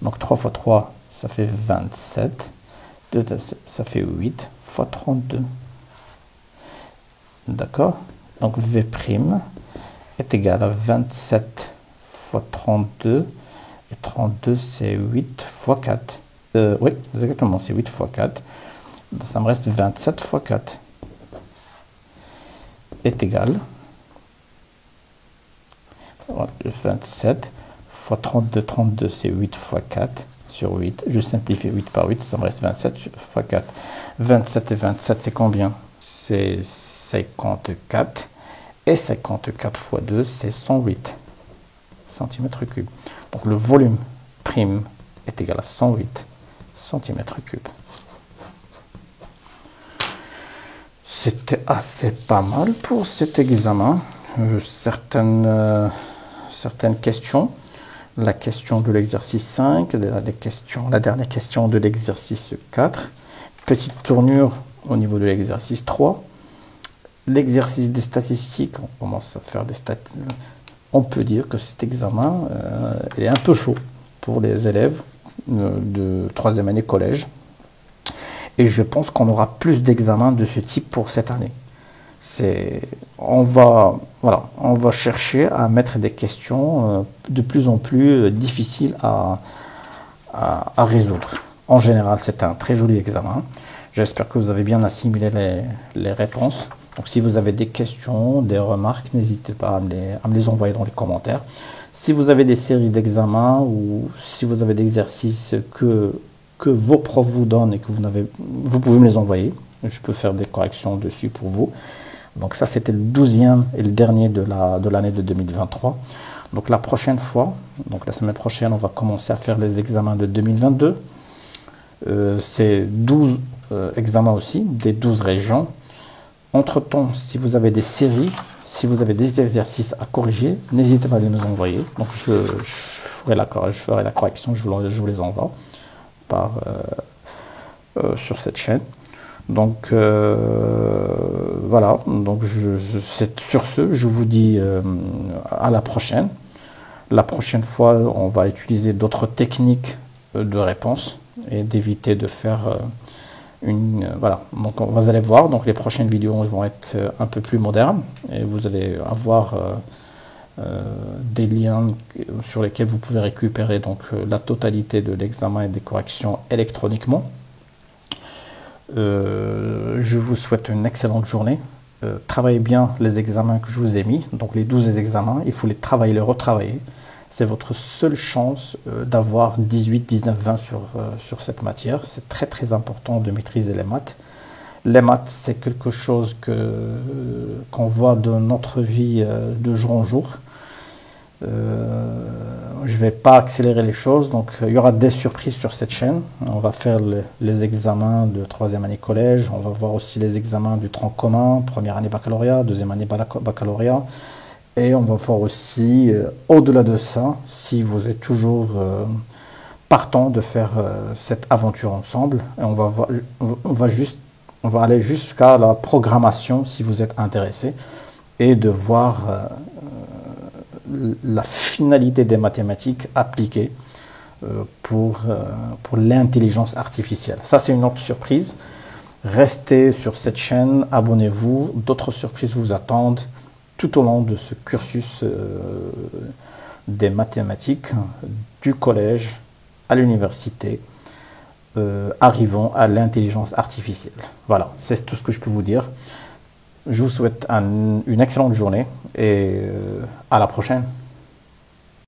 Donc 3 fois 3, ça fait 27. 2, ça fait 8 fois 32. D'accord? Donc V' est égal à 27 fois 32. Et 32, c'est 8 fois 4. Oui, exactement, c'est 8 fois 4. Ça me reste 27 fois 4. Est égal 27 fois 32. 32, c'est 8 fois 4 sur 8. Je simplifie 8 par 8, ça me reste 27 fois 4. 27 et 27, c'est combien? C'est 54. Et 54 fois 2, c'est 108 cm3. Donc le volume prime est égal à 108 cm3. C'était assez pas mal pour cet examen. Certaines questions. La question de l'exercice 5, la dernière question de l'exercice 4. Petite tournure au niveau de l'exercice 3. L'exercice des statistiques, on commence à faire des statistiques. On peut dire que cet examen est un peu chaud pour les élèves de 3e année collège. Et je pense qu'on aura plus d'examens de ce type pour cette année. On va chercher à mettre des questions de plus en plus difficiles à résoudre. En général, c'est un très joli examen. J'espère que vous avez bien assimilé les réponses. Donc si vous avez des questions, des remarques, n'hésitez pas à me les envoyer dans les commentaires. Si vous avez des séries d'examens ou si vous avez des exercices que vos profs vous donnent et que vous pouvez me les envoyer. Je peux faire des corrections dessus pour vous. Donc ça, c'était le 12e et le dernier de l'année de 2023. Donc la prochaine fois, donc la semaine prochaine, on va commencer à faire les examens de 2022. C'est 12 examens aussi, des 12 régions. Entre-temps, si vous avez des séries, si vous avez des exercices à corriger, n'hésitez pas à les nous envoyer. Donc je ferai la correction, je vous les envoie sur cette chaîne. Donc voilà, donc sur ce, je vous dis à la prochaine. La prochaine fois, on va utiliser d'autres techniques de réponse et d'éviter de faire voilà. Donc vous allez voir, donc les prochaines vidéos vont être un peu plus modernes et vous allez avoir des liens sur lesquels vous pouvez récupérer donc la totalité de l'examen et des corrections électroniquement. Je vous souhaite une excellente journée. Travaillez bien les examens que je vous ai mis, donc les 12 examens, il faut les travailler, les retravailler. C'est votre seule chance d'avoir 18, 19, 20 sur cette matière. C'est très très important de maîtriser les maths. Les maths, c'est quelque chose qu'on voit dans notre vie de jour en jour. Je ne vais pas accélérer les choses, donc il y aura des surprises sur cette chaîne. On va faire les examens de 3e année collège, on va voir aussi les examens du tronc commun, première année baccalauréat, 2e année baccalauréat. Et on va voir aussi, au-delà de ça, si vous êtes toujours partant de faire cette aventure ensemble. Et on va aller jusqu'à la programmation si vous êtes intéressé et de voir la finalité des mathématiques appliquées pour l'intelligence artificielle. Ça, c'est une autre surprise. Restez sur cette chaîne, abonnez-vous. D'autres surprises vous attendent tout au long de ce cursus des mathématiques du collège à l'université, arrivant à l'intelligence artificielle. Voilà, c'est tout ce que je peux vous dire. Je vous souhaite une excellente journée et à la prochaine.